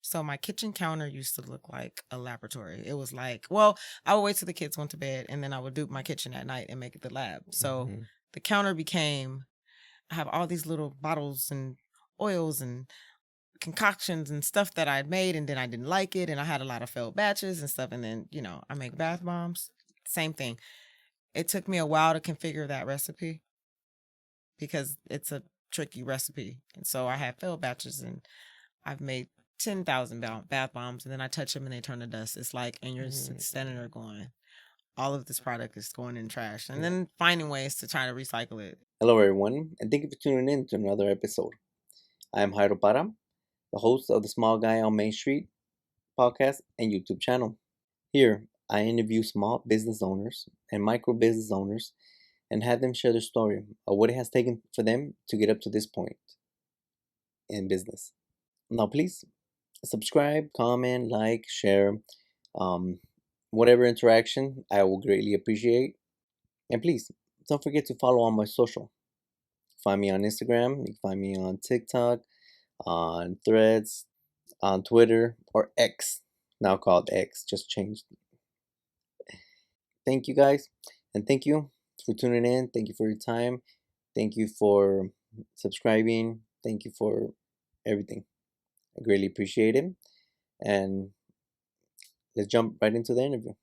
So my kitchen counter used to look like a laboratory. It was like, well, I would wait till the kids went to bed and then I would do my kitchen at night and make it the lab. So the counter became, I have all these little bottles and oils and concoctions and stuff that I'd made, and then I didn't like it, and I had a lot of failed batches and stuff. And then, I make bath bombs. Same thing. It took me a while to configure that recipe because it's a tricky recipe. And so I had failed batches, and I've made 10,000 bath bombs, and then I touch them and they turn to dust. It's like, and you're standing there going, all of this product is going in trash. And then finding ways to try to recycle it. Hello, everyone, and thank you for tuning in to another episode. I am Jairo Para, the host of the Small Guy on Main Street podcast and YouTube channel. Here, I interview small business owners and micro business owners and have them share their story of what it has taken for them to get up to this point in business. Now, please subscribe, comment, like, share, whatever interaction I will greatly appreciate. And please don't forget to follow on my social. Find me on Instagram, you can find me on TikTok, on Threads, on Twitter, or X, now called X, just changed. Thank you guys, and thank you for tuning in. Thank you for your time. Thank you for subscribing. Thank you for everything. I greatly appreciate it. And let's jump right into the interview.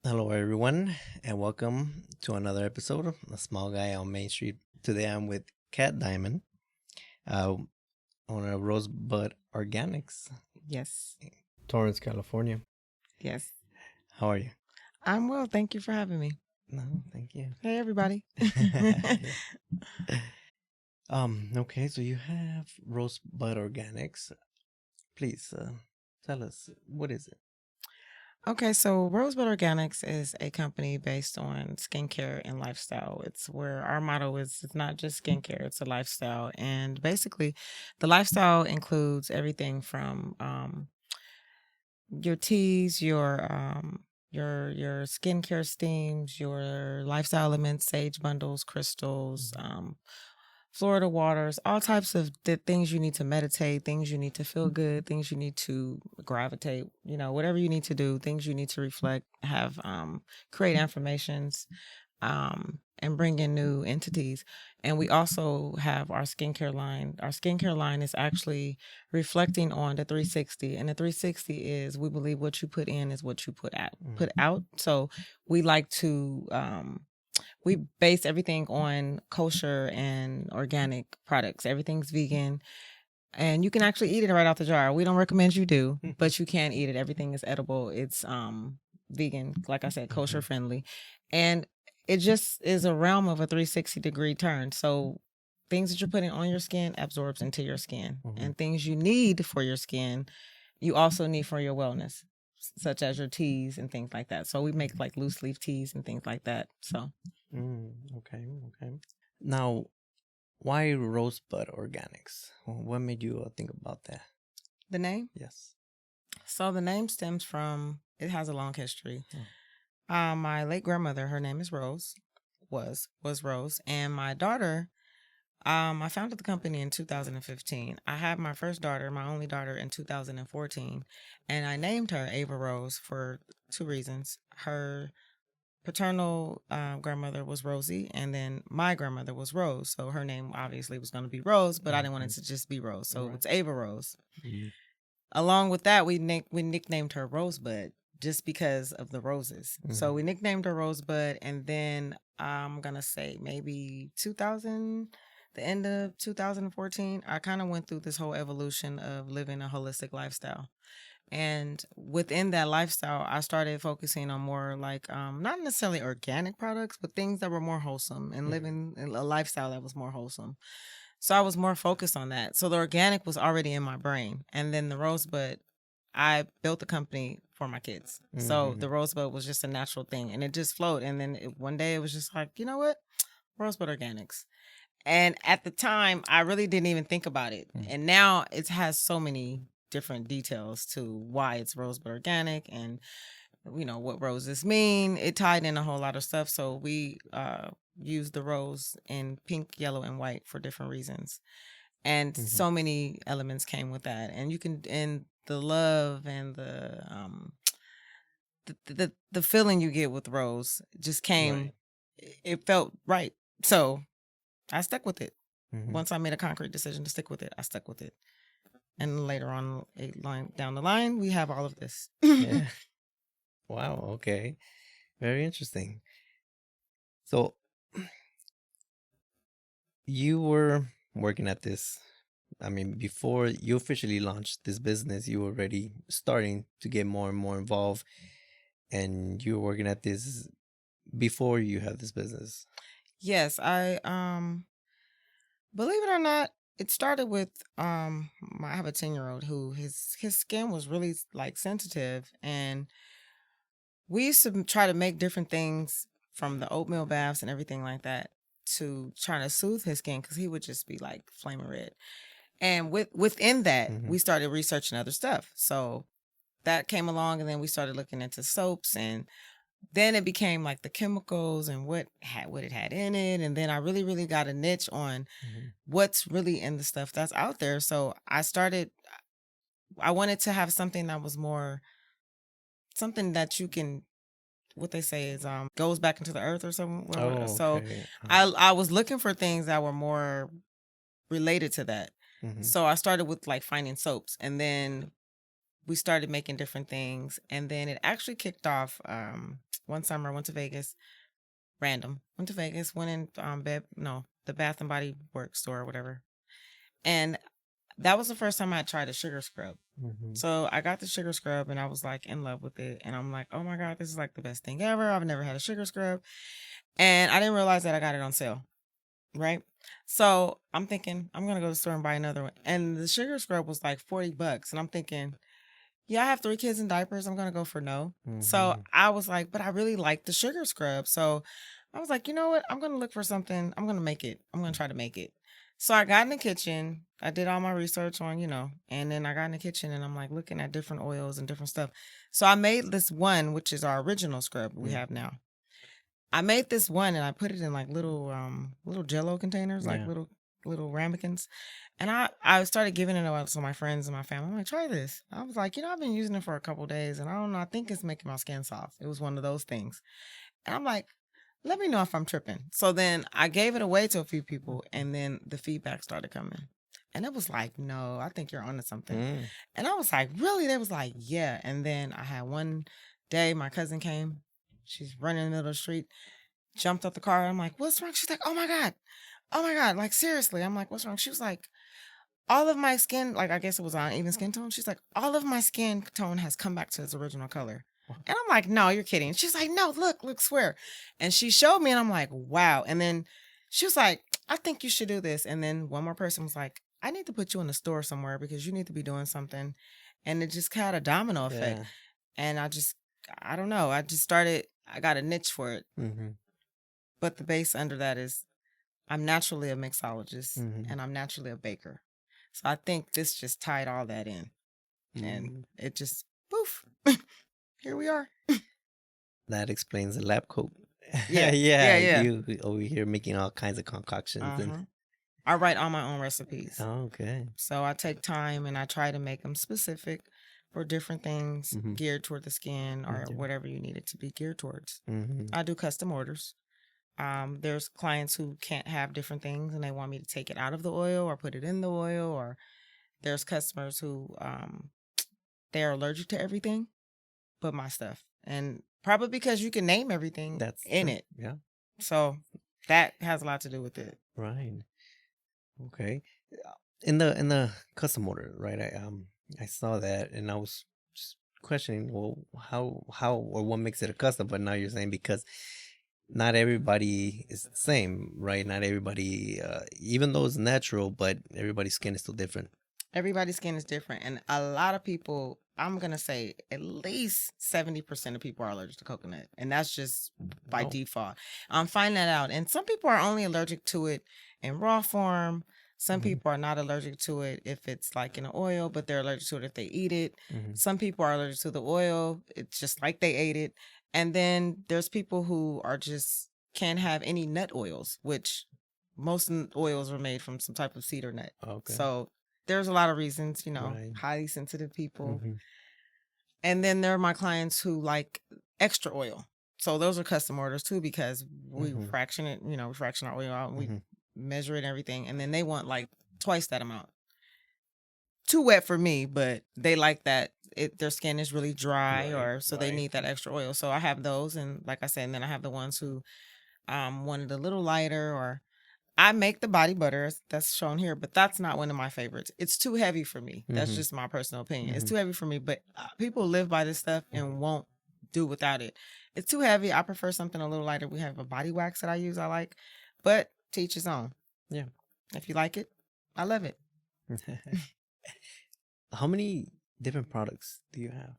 Hello, everyone, and welcome to another episode of The Small Guy on Main Street. Today I'm with Kat Diamond, owner of Rosebud Organics. Yes. Torrance, California. Yes. How are you? I'm well. Thank you for having me. No, thank you. Hey, everybody. Okay, so you have Rosebud Organics. Please tell us, what is it? Okay, so Rosebud Organics is a company based on skincare and lifestyle. It's where our motto is, it's not just skincare, it's a lifestyle. And basically, the lifestyle includes everything from your teas, your skincare steams, your lifestyle elements, sage bundles, crystals, Florida waters, all types of things you need to meditate, things you need to feel good, things you need to gravitate, whatever you need to do, things you need to reflect, have, create affirmations, and bring in new entities. And we also have our skincare line. Our skincare line is actually reflecting on the 360. And the 360 is, we believe what you put in is what you put out. So we like to, we base everything on kosher and organic products. Everything's vegan. And you can actually eat it right out the jar. We don't recommend you do, but you can eat it. Everything is edible. It's vegan, like I said, kosher friendly. And it just is a realm of a 360-degree turn. So things that you're putting on your skin absorbs into your skin. And things you need for your skin, you also need for your wellness, such as your teas and things like that. So we make like loose leaf teas and things like that. So okay. Now, why Rosebud Organics? What made you think about that? The name? Yes. So the name stems from, it has a long history. My late grandmother, her name is Rose, was Rose. And my daughter, I founded the company in 2015. I had my first daughter, my only daughter, in 2014. And I named her Ava Rose for two reasons. Her paternal grandmother was Rosie, and then my grandmother was Rose. So her name obviously was going to be Rose, but I didn't want it to just be Rose. So it's Ava Rose. Along with that, we nicknamed her Rosebud just because of the roses. So we nicknamed her Rosebud, and then I'm going to say maybe the end of 2014, I kind of went through this whole evolution of living a holistic lifestyle. And within that lifestyle, I started focusing on more like, not necessarily organic products, but things that were more wholesome and living a lifestyle that was more wholesome. So I was more focused on that. So the organic was already in my brain. And then the Rosebud, I built the company for my kids. So the Rosebud was just a natural thing, and it just flowed. And then one day it was just like, you know what? Rosebud Organics. And at the time, I really didn't even think about it. And now it has so many different details to why it's Rosebud Organic and, what roses mean. It tied in a whole lot of stuff. So we use the rose in pink, yellow, and white for different reasons. And so many elements came with that. And you can, and the love and the feeling you get with Rose just came, Right. it felt right. So I stuck with it. Mm-hmm. Once I made a concrete decision to stick with it, I stuck with it. And later on, down the line, we have all of this. Yeah. Wow. Okay. Very interesting. So you were working at this. I mean, before you officially launched this business, you were already starting to get more and more involved, and you were working at this before you had this business. Yes, I believe it or not, it started with I have a 10-year-old who his skin was really like sensitive, and we used to try to make different things from the oatmeal baths and everything like that to try to soothe his skin because he would just be like flaming red. And within that, we started researching other stuff. So that came along, and then we started looking into soaps, and then it became like the chemicals and what it had in it. And then I really got a niche on what's really in the stuff that's out there. So I wanted to have something that was more something that you can, what they say is goes back into the earth or something. Oh, So okay. I was looking for things that were more related to that. Mm-hmm. So I started with like finding soaps, and then we started making different things, and then it actually kicked off one summer. I went to Vegas, went to Vegas, went in the Bath and Body Works store or whatever, and that was the first time I tried a sugar scrub. So I got the sugar scrub, and I was like in love with it, and I'm like, oh my god, this is like the best thing ever. I've never had a sugar scrub, and I didn't realize that I got it on sale, right? So I'm thinking I'm gonna go to the store and buy another one, and the sugar scrub was like $40, and I'm thinking, yeah, I have 3 kids in diapers. I'm going to go for no. So I was like, but I really like the sugar scrub. So I was like, you know what? I'm going to look for something. I'm going to make it. I'm going to try to make it. So I got in the kitchen. I did all my research on, and then I got in the kitchen and I'm like looking at different oils and different stuff. So I made this one, which is our original scrub we have now. I made this one and I put it in like little Jello containers, like little ramekins. And I started giving it out to my friends and my family. I'm like, try this. I was like, I've been using it for a couple days, and I don't know, I think it's making my skin soft. It was one of those things. And I'm like, let me know if I'm tripping. So then I gave it away to a few people, and then the feedback started coming. And it was like, no, I think you're onto something. And I was like, really? They was like, yeah. And then I had one day, my cousin came. She's running in the middle of the street, jumped out the car. I'm like, what's wrong? She's like, oh my God. Like, seriously. I'm like, what's wrong? She was like, all of my skin, like I guess it was on even skin tone. She's like, all of my skin tone has come back to its original color. And I'm like, no, you're kidding. She's like, no, look, swear. And she showed me, and I'm like, wow. And then she was like, I think you should do this. And then one more person was like, I need to put you in the store somewhere because you need to be doing something. And it just had a domino effect. Yeah. And I don't know. I got a niche for it. But the base under that is I'm naturally a mixologist and I'm naturally a baker. So I think this just tied all that in. And it just, poof, here we are. That explains the lab coat. Yeah. You over here making all kinds of concoctions. And I write all my own recipes. Oh, okay. So I take time and I try to make them specific for different things geared toward the skin or whatever you need it to be geared towards. I do custom orders. There's clients who can't have different things and they want me to take it out of the oil or put it in the oil, or there's customers who they're allergic to everything but my stuff. And probably because you can name everything that's in it. Yeah. So that has a lot to do with it. Right. Okay. In the custom order, right? I saw that and I was just questioning, well, how or what makes it a custom? But now you're saying because not everybody is the same, right? Not everybody, even though it's natural, but everybody's skin is still different. Everybody's skin is different. And a lot of people, I'm going to say at least 70% of people are allergic to coconut. And that's just by default. I'm finding that out. And some people are only allergic to it in raw form. Some people are not allergic to it if it's like in an oil, but they're allergic to it if they eat it. Some people are allergic to the oil. It's just like they ate it. And then there's people who are just can't have any nut oils, which most oils are made from some type of cedar nut. Okay. So there's a lot of reasons, Right. highly sensitive people. Mm-hmm. And then there are my clients who like extra oil. So those are custom orders too, because we fraction it, we fraction our oil out and we measure it and everything. And then they want like twice that amount. Too wet for me, but they like that their skin is really dry, so they need that extra oil. So I have those, and like I said, and then I have the ones who wanted a little lighter, or I make the body butter that's shown here, but that's not one of my favorites. It's too heavy for me. That's just my personal opinion. It's too heavy for me, but people live by this stuff and won't do without it. It's too heavy. I prefer something a little lighter. We have a body wax that I use. I like, but to each his own. Yeah. If you like it, I love it. How many different products do you have?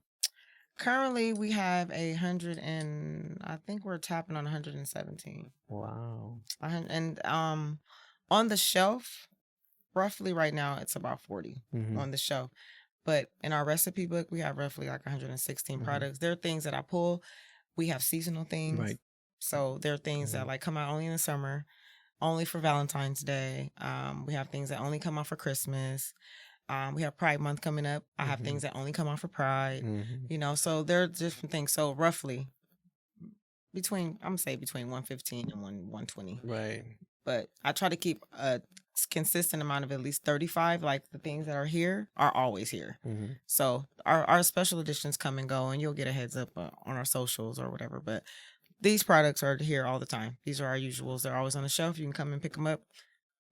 Currently, we have 100 and I think we're tapping on 117. Wow. And on the shelf, roughly right now, it's about 40 on the shelf. But in our recipe book, we have roughly like 116 products. There are things that I pull. We have seasonal things. Right. So there are things that like come out only in the summer, only for Valentine's Day. We have things that only come out for Christmas. We have Pride Month coming up. I have things that only come out for Pride. So there are different things. So roughly between 115 and 120. Right. But I try to keep a consistent amount of at least 35. Like the things that are here are always here. So our special editions come and go, and you'll get a heads up on our socials or whatever. But these products are here all the time. These are our usuals. They're always on the shelf. You can come and pick them up,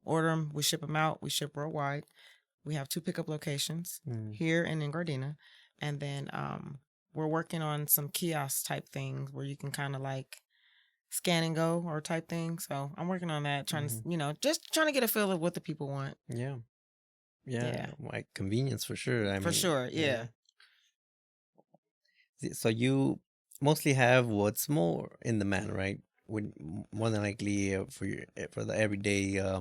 order them. We ship them out. We ship worldwide. We have 2 pickup locations here and in Gardena. And then we're working on some kiosk type things where you can kind of like scan and go or type thing. So I'm working on that, trying to, just trying to get a feel of what the people want. Yeah. Like convenience for sure. For sure, yeah. So you mostly have what's more in demand, right? More than likely for the everyday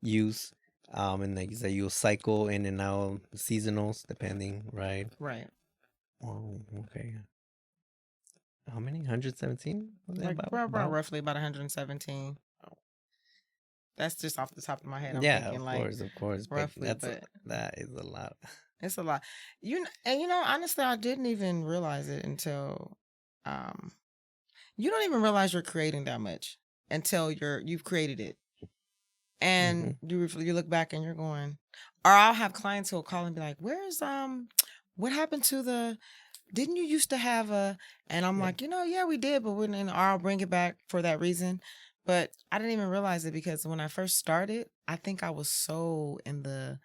use. And like you say, you'll cycle in and out seasonals depending, right? Right. Oh, okay. How many? 117? Like roughly about 117. That's just off the top of my head. I'm thinking of course. Roughly, that is a lot. It's a lot. Honestly, I didn't even realize it until you don't even realize you're creating that much until you've created it. And you look back and you're going, or I'll have clients who will call and be like, "Where's what happened to the? Didn't you used to have a?" And I'm like, yeah, we did, but or I'll bring it back for that reason. But I didn't even realize it because when I first started, I think I was so in the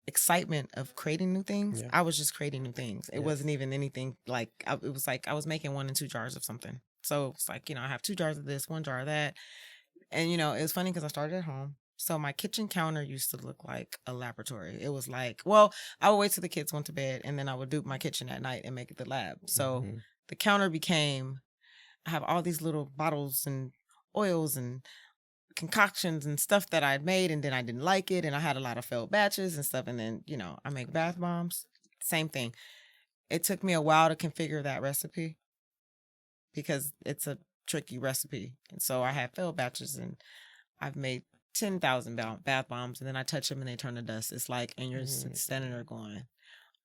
excitement of creating new things. Yeah. I was just creating new things. It wasn't even anything like it was like I was making 1 and 2 jars of something. So it's like I have 2 jars of this, 1 jar of that, and it was funny because I started at home. So my kitchen counter used to look like a laboratory. It was like, I would wait till the kids went to bed and then I would do my kitchen at night and make it the lab. So the counter became, I have all these little bottles and oils and concoctions and stuff that I'd made, and then I didn't like it, and I had a lot of failed batches and stuff. And then, I make bath bombs. Same thing. It took me a while to configure that recipe because it's a tricky recipe. And so I had failed batches, and I've made 10,000 bath bombs, and then I touch them and they turn to dust. It's like, and you're standing there going,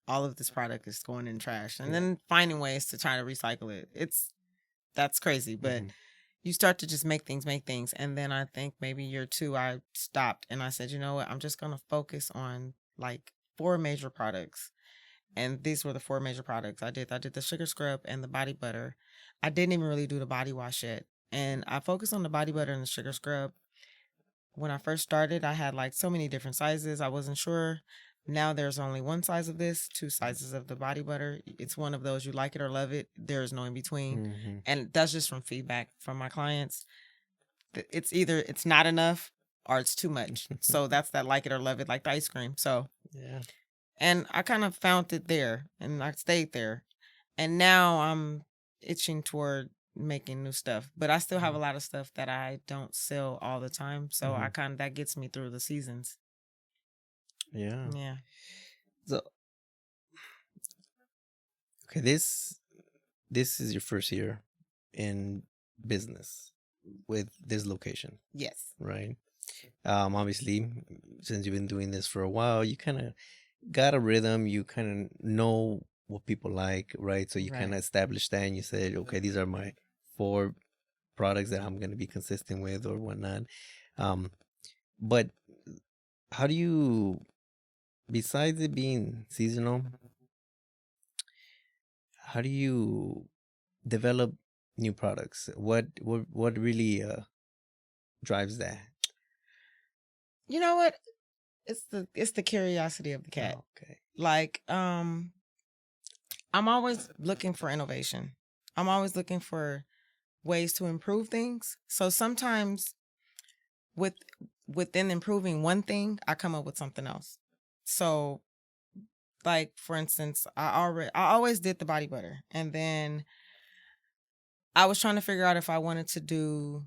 all of this product is going in trash. And then finding ways to try to recycle it. That's crazy. But you start to just make things. And then I think maybe year 2, I stopped and I said, you know what? I'm just going to focus on like 4 major products. And these were the 4 major products I did. I did the sugar scrub and the body butter. I didn't even really do the body wash yet. And I focused on the body butter and the sugar scrub. When I first started, I had like so many different sizes. I wasn't sure. Now there's only 1 size of this, 2 sizes of the body butter. It's one of those, you like it or love it. There's no in between. And that's just from feedback from my clients. It's either it's not enough or it's too much. So that's that like it or love it, like the ice cream. So yeah. And I kind of found it there and I stayed there. And now I'm itching toward making new stuff, but I still have a lot of stuff that I don't sell all the time. So I that gets me through the seasons. Yeah. Yeah. So, okay, this is your first year in business with this location. Yes. Right. Obviously, since you've been doing this for a while, you kind of got a rhythm. You kind of know what people like, right? So you kind of Right. establish that, and you said, okay, these are my 4 products that I'm going to be consistent with, or whatnot. Um, but how do you, besides it being seasonal, how do you develop new products? What really drives that? You know what? It's the curiosity of the cat. Oh, okay. Like, I'm always looking for innovation. I'm always looking for ways to improve things. So sometimes with within improving one thing, I come up with something else. So like for instance, I always did the body butter, and then I was trying to figure out if I wanted to do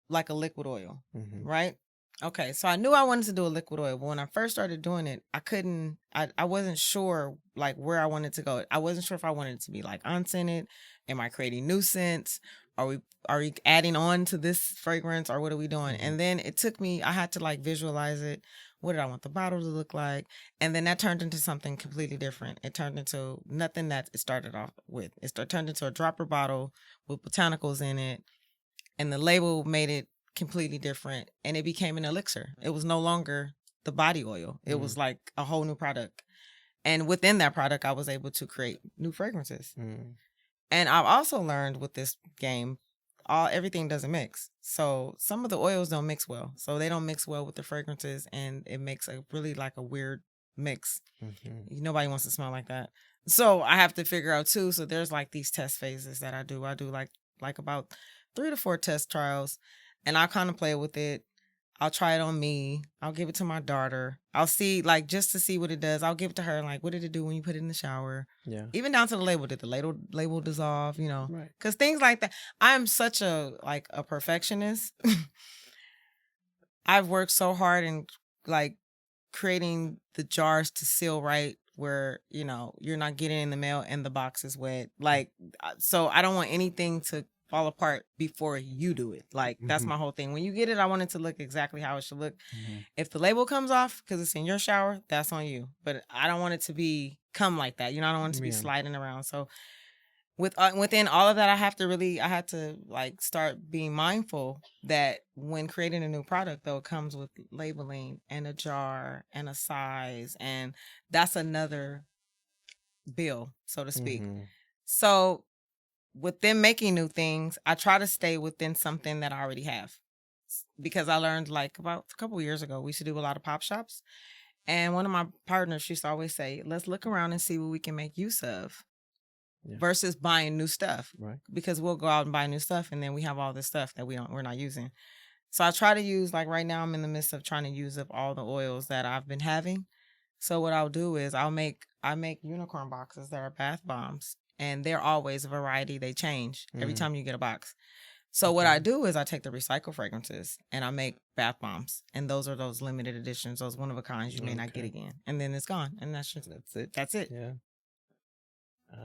like a liquid oil, right? Okay, so I knew I wanted to do a liquid oil, but when I first started doing it, I wasn't sure like where I wanted to go. I wasn't sure if I wanted it to be like unscented. Am I creating new scents? Are we adding on to this fragrance, or what are we doing? And then it took me, I had to like visualize it. What did I want the bottle to look like? And then that turned into something completely different. It turned into nothing that it started off with. Turned into a dropper bottle with botanicals in it, and the label made it completely different, and it became an elixir. It was no longer the body oil. It was like a whole new product. And within that product, I was able to create new fragrances. And I've also learned with this game, everything doesn't mix. So some of the oils don't mix well. So they don't mix well with the fragrances, and it makes a really like a weird mix. Nobody wants to smell like that. So I have to figure out too. So there's like these test phases that I do. I do like about 3 to 4 test trials, and I kind of play with it. I'll try it on me. I'll give it to my daughter. I'll see, like, just to see what it does. I'll give it to her, like, what did it do when you put it in the shower? Yeah. Even down to the label. Did the label dissolve? You know, Right. because things like that. I'm such a perfectionist. I've worked so hard in like creating the jars to seal right, where you're not getting in the mail and the box is wet. Like, so I don't want anything to fall apart before you do it. Like, that's my whole thing. When you get it, I want it to look exactly how it should look. If the label comes off because it's in your shower, that's on you. But I don't want it to come like that. I don't want it to be sliding around. So within all of that, I had to like start being mindful that when creating a new product, though, it comes with labeling and a jar and a size, and that's another bill, so to speak. So with them making new things, I try to stay within something that I already have, because I learned like about a couple of years ago, we used to do a lot of pop shops, and one of my partners used to always say, let's look around and see what we can make use of. Yeah. Versus buying new stuff, right? Because we'll go out and buy new stuff, and then we have all this stuff that we're not using. So I try to use, like right now I'm in the midst of trying to use up all the oils that I've been having. So what I'll do is I make unicorn boxes that are bath bombs, and they're always a variety. They change every time you get a box. So what I do is I take the recycled fragrances and I make bath bombs, and those are those limited editions, those one of a kinds you may not get again, and then it's gone, and that's it. That's it. Yeah.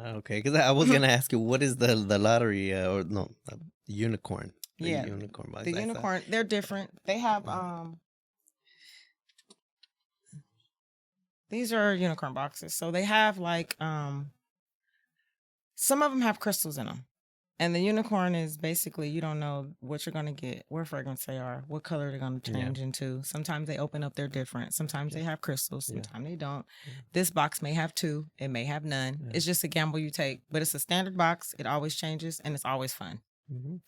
Okay, because I was gonna ask you, what is the lottery or no unicorn? Yeah, unicorn. The unicorn, they're different. They have these are unicorn boxes, so they have like some of them have crystals in them. And the unicorn is basically, you don't know what you're going to get, what fragrance they are, what color they're going to change into. Sometimes they open up, they're different. Sometimes they have crystals, sometimes they don't. This box may have 2, it may have none. It's just a gamble you take, but it's a standard box. It always changes, and it's always fun.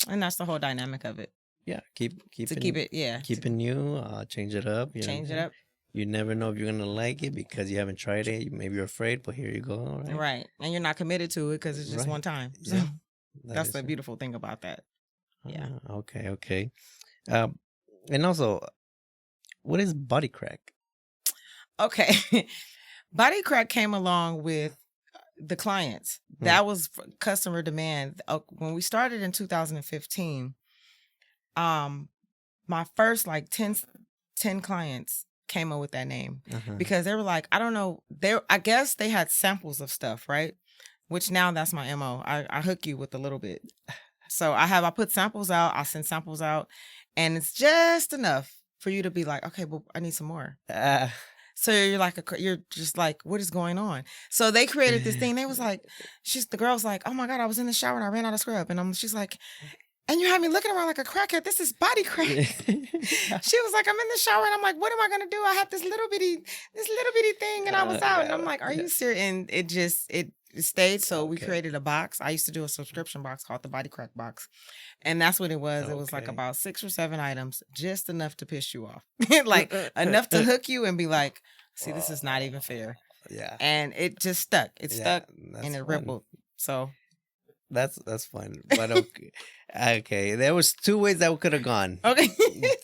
And that's the whole dynamic of it. Yeah, keep it new, change it up. Change it up. You never know if you're gonna like it because you haven't tried it. Maybe you're afraid, but here you go. Right, and you're not committed to it because it's just one time. So that's the beautiful thing about that. Yeah. Okay. And also, what is body crack? Okay, body crack came along with the clients. That was customer demand. When we started in 2015, my first like 10 clients came up with that name because they were like, I don't know. I guess they had samples of stuff, right? Which now that's my MO. I hook you with a little bit. So I put samples out. I send samples out, and it's just enough for you to be like, okay, well, I need some more. Ah. So you're just like, what is going on? So they created this thing. They was like, the girl's like, oh my God, I was in the shower and I ran out of scrub. And she's like, and you had me looking around like a crackhead. This is body crack. She was like, I'm in the shower and I'm like, what am I gonna do? I had this little bitty thing and I was out. And I'm like, are you serious? And it stayed. So we created a box. I used to do a subscription box called the Body Crack Box. And that's what it was. It was like about 6 or 7 items, just enough to piss you off. Like enough to hook you and be like, see, this is not even fair. Yeah. And it just stuck. It stuck and it rippled. So that's fun. But okay. There was 2 ways that we could have gone. Okay.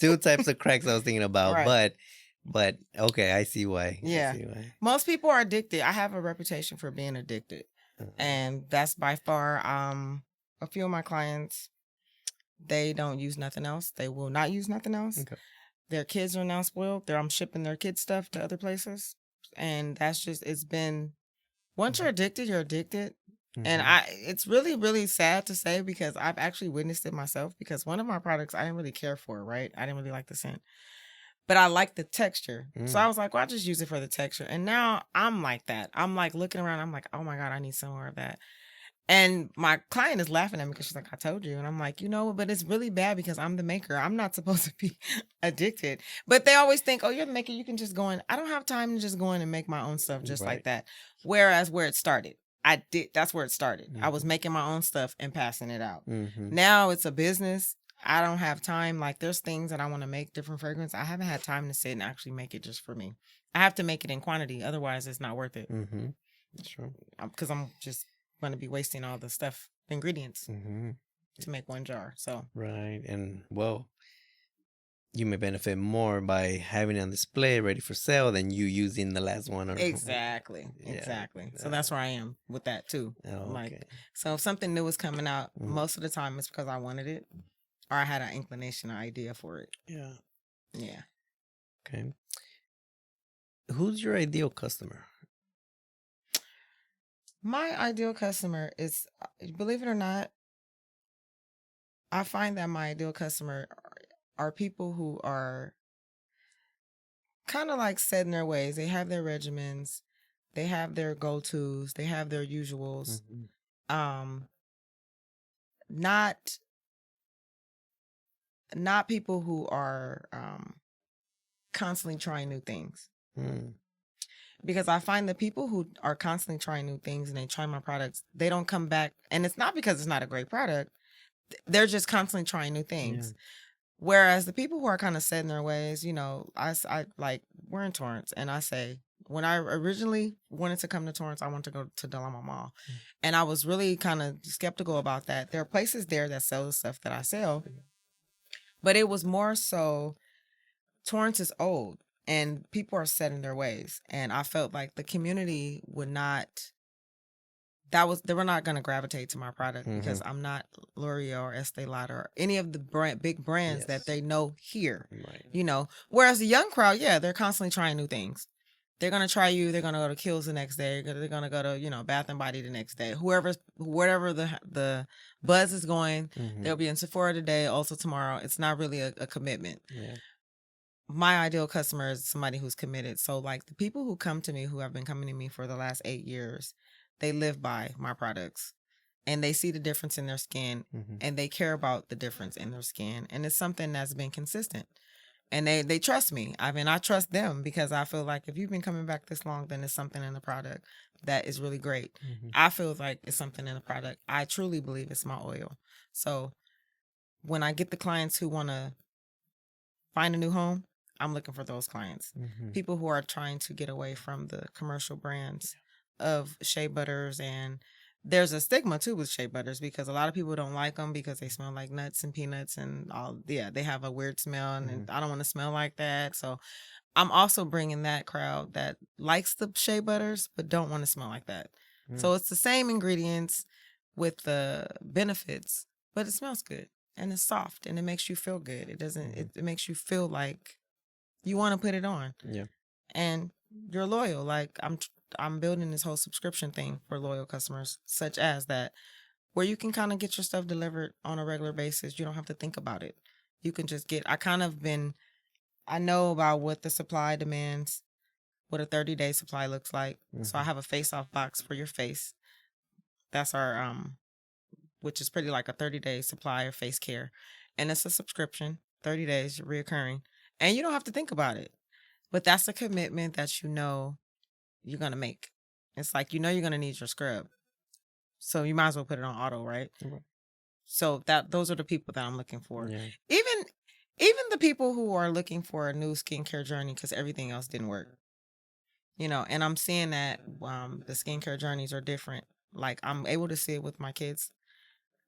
2 types of cracks I was thinking about. Right. But okay, I see why. Yeah. I see why. Most people are addicted. I have a reputation for being addicted. And that's by far a few of my clients, they don't use nothing else. They will not use nothing else. Okay. Their kids are now spoiled. I'm shipping their kids' stuff to other places. And that's just, it's been, once you're addicted, you're addicted. And it's really, really sad to say because I've actually witnessed it myself because one of my products I didn't really care for, right? I didn't really like the scent. But I like the texture. So I was like, well, I'll just use it for the texture. And now I'm like that. I'm like looking around. I'm like, oh my God, I need some more of that. And my client is laughing at me because she's like, I told you. And I'm like, but it's really bad because I'm the maker. I'm not supposed to be addicted. But they always think, oh, you're the maker. You can just go in. I don't have time to just go in and make my own stuff just like that. Whereas where it started, that's where it started. I was making my own stuff and passing it out. Now it's a business. I don't have time. Like there's things that I want to make, different fragrance. I haven't had time to sit and actually make it just for me. I have to make it in quantity. Otherwise, it's not worth it. Sure. Because I'm just going to be wasting all the stuff, ingredients to make one jar. So right. And well, you may benefit more by having it on display ready for sale than you using the last one. Exactly. So that's where I am with that too. Like, so if something new is coming out, most of the time it's because I wanted it. Or I had an inclination, an idea for it. Yeah. Okay. Who's your ideal customer? My ideal customer is, believe it or not, I find that my ideal customer are people who are kind of like set in their ways. They have their regimens. They have their go-tos. They have their usuals. Not people who are constantly trying new things. Because I find the people who are constantly trying new things and they try my products, they don't come back. And it's not because it's not a great product. They're just constantly trying new things. Whereas the people who are kind of set in their ways, I like, we're in Torrance. And I say, when I originally wanted to come to Torrance, I wanted to go to Del Amo Mall. And I was really kind of skeptical about that. There are places there that sell the stuff that I sell. But it was more so, Torrance is old and people are set in their ways. And I felt like the community they were not going to gravitate to my product because I'm not L'Oreal or Estee Lauder or any of the big brands that they know here. Right. Whereas the young crowd, they're constantly trying new things. They're going to try you. They're going to go to Kiehl's the next day. They're going to go to, Bath and Body the next day. Whatever the buzz is going, they'll be in Sephora today, also tomorrow. It's not really a commitment. Yeah. My ideal customer is somebody who's committed. So like the people who come to me, who have been coming to me for the last 8 years, they live by my products and they see the difference in their skin and they care about the difference in their skin. And it's something that's been consistent. And they trust me. I mean, I trust them because I feel like if you've been coming back this long, then it's something in the product that is really great. I feel like it's something in the product. I truly believe it's my oil. So when I get the clients who want to find a new home, I'm looking for those clients. People who are trying to get away from the commercial brands of shea butters. And there's a stigma too with shea butters because a lot of people don't like them because they smell like nuts and peanuts and all. Yeah, they have a weird smell and I don't want to smell like that. So I'm also bringing that crowd that likes the shea butters but don't want to smell like that. So it's the same ingredients with the benefits, but it smells good and it's soft and it makes you feel good. It doesn't. It makes you feel like you want to put it on. Yeah, and you're loyal. Like I'm building this whole subscription thing for loyal customers, such as that, where you can kind of get your stuff delivered on a regular basis. You don't have to think about it. You can just I kind of been I know about what the supply demands, what a 30-day supply looks like. So I have a face-off box for your face. That's our which is pretty like a 30-day supply of face care. And it's a subscription, 30 days, reoccurring. And you don't have to think about it. But that's a commitment that you know you're going to make. It's like, you know, you're going to need your scrub. So you might as well put it on auto, right? Okay. So those are the people that I'm looking for. Yeah. Even the people who are looking for a new skincare journey because everything else didn't work. You know, and I'm seeing that the skincare journeys are different. Like I'm able to see it with my kids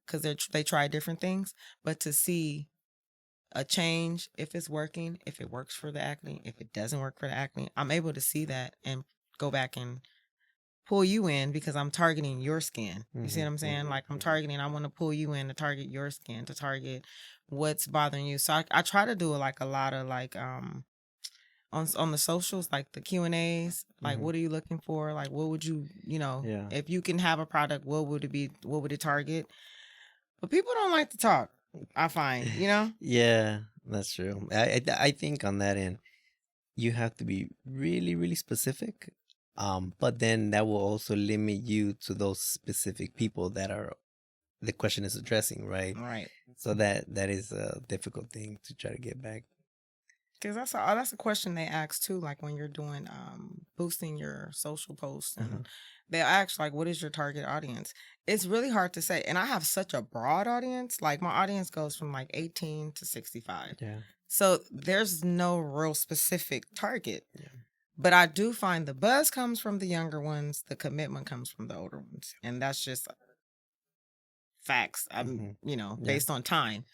because they try different things, but to see a change, if it's working, if it works for the acne, if it doesn't work for the acne, I'm able to see that and go back and pull you in because I'm targeting your skin. You see what I'm saying? Like I'm targeting, I want to pull you in to target your skin, to target what's bothering you. So I try to do like a lot of like on the socials, like the Q&As, like what are you looking for? Like what would you, you know, if you can have a product, what would it be? What would it target? But people don't like to talk, I find, you know? Yeah, that's true. I think on that end, you have to be really, really specific. But then that will also limit you to those specific people that are the question is addressing, right? Right. So that is a difficult thing to try to get back. Because that's a question they ask too, like when you're doing boosting your social posts and they ask like, what is your target audience? It's really hard to say. And I have such a broad audience. Like my audience goes from like 18 to 65. Yeah. So there's no real specific target. Yeah. But I do find the buzz comes from the younger ones, the commitment comes from the older ones. And that's just facts. I'm, you know, based on time.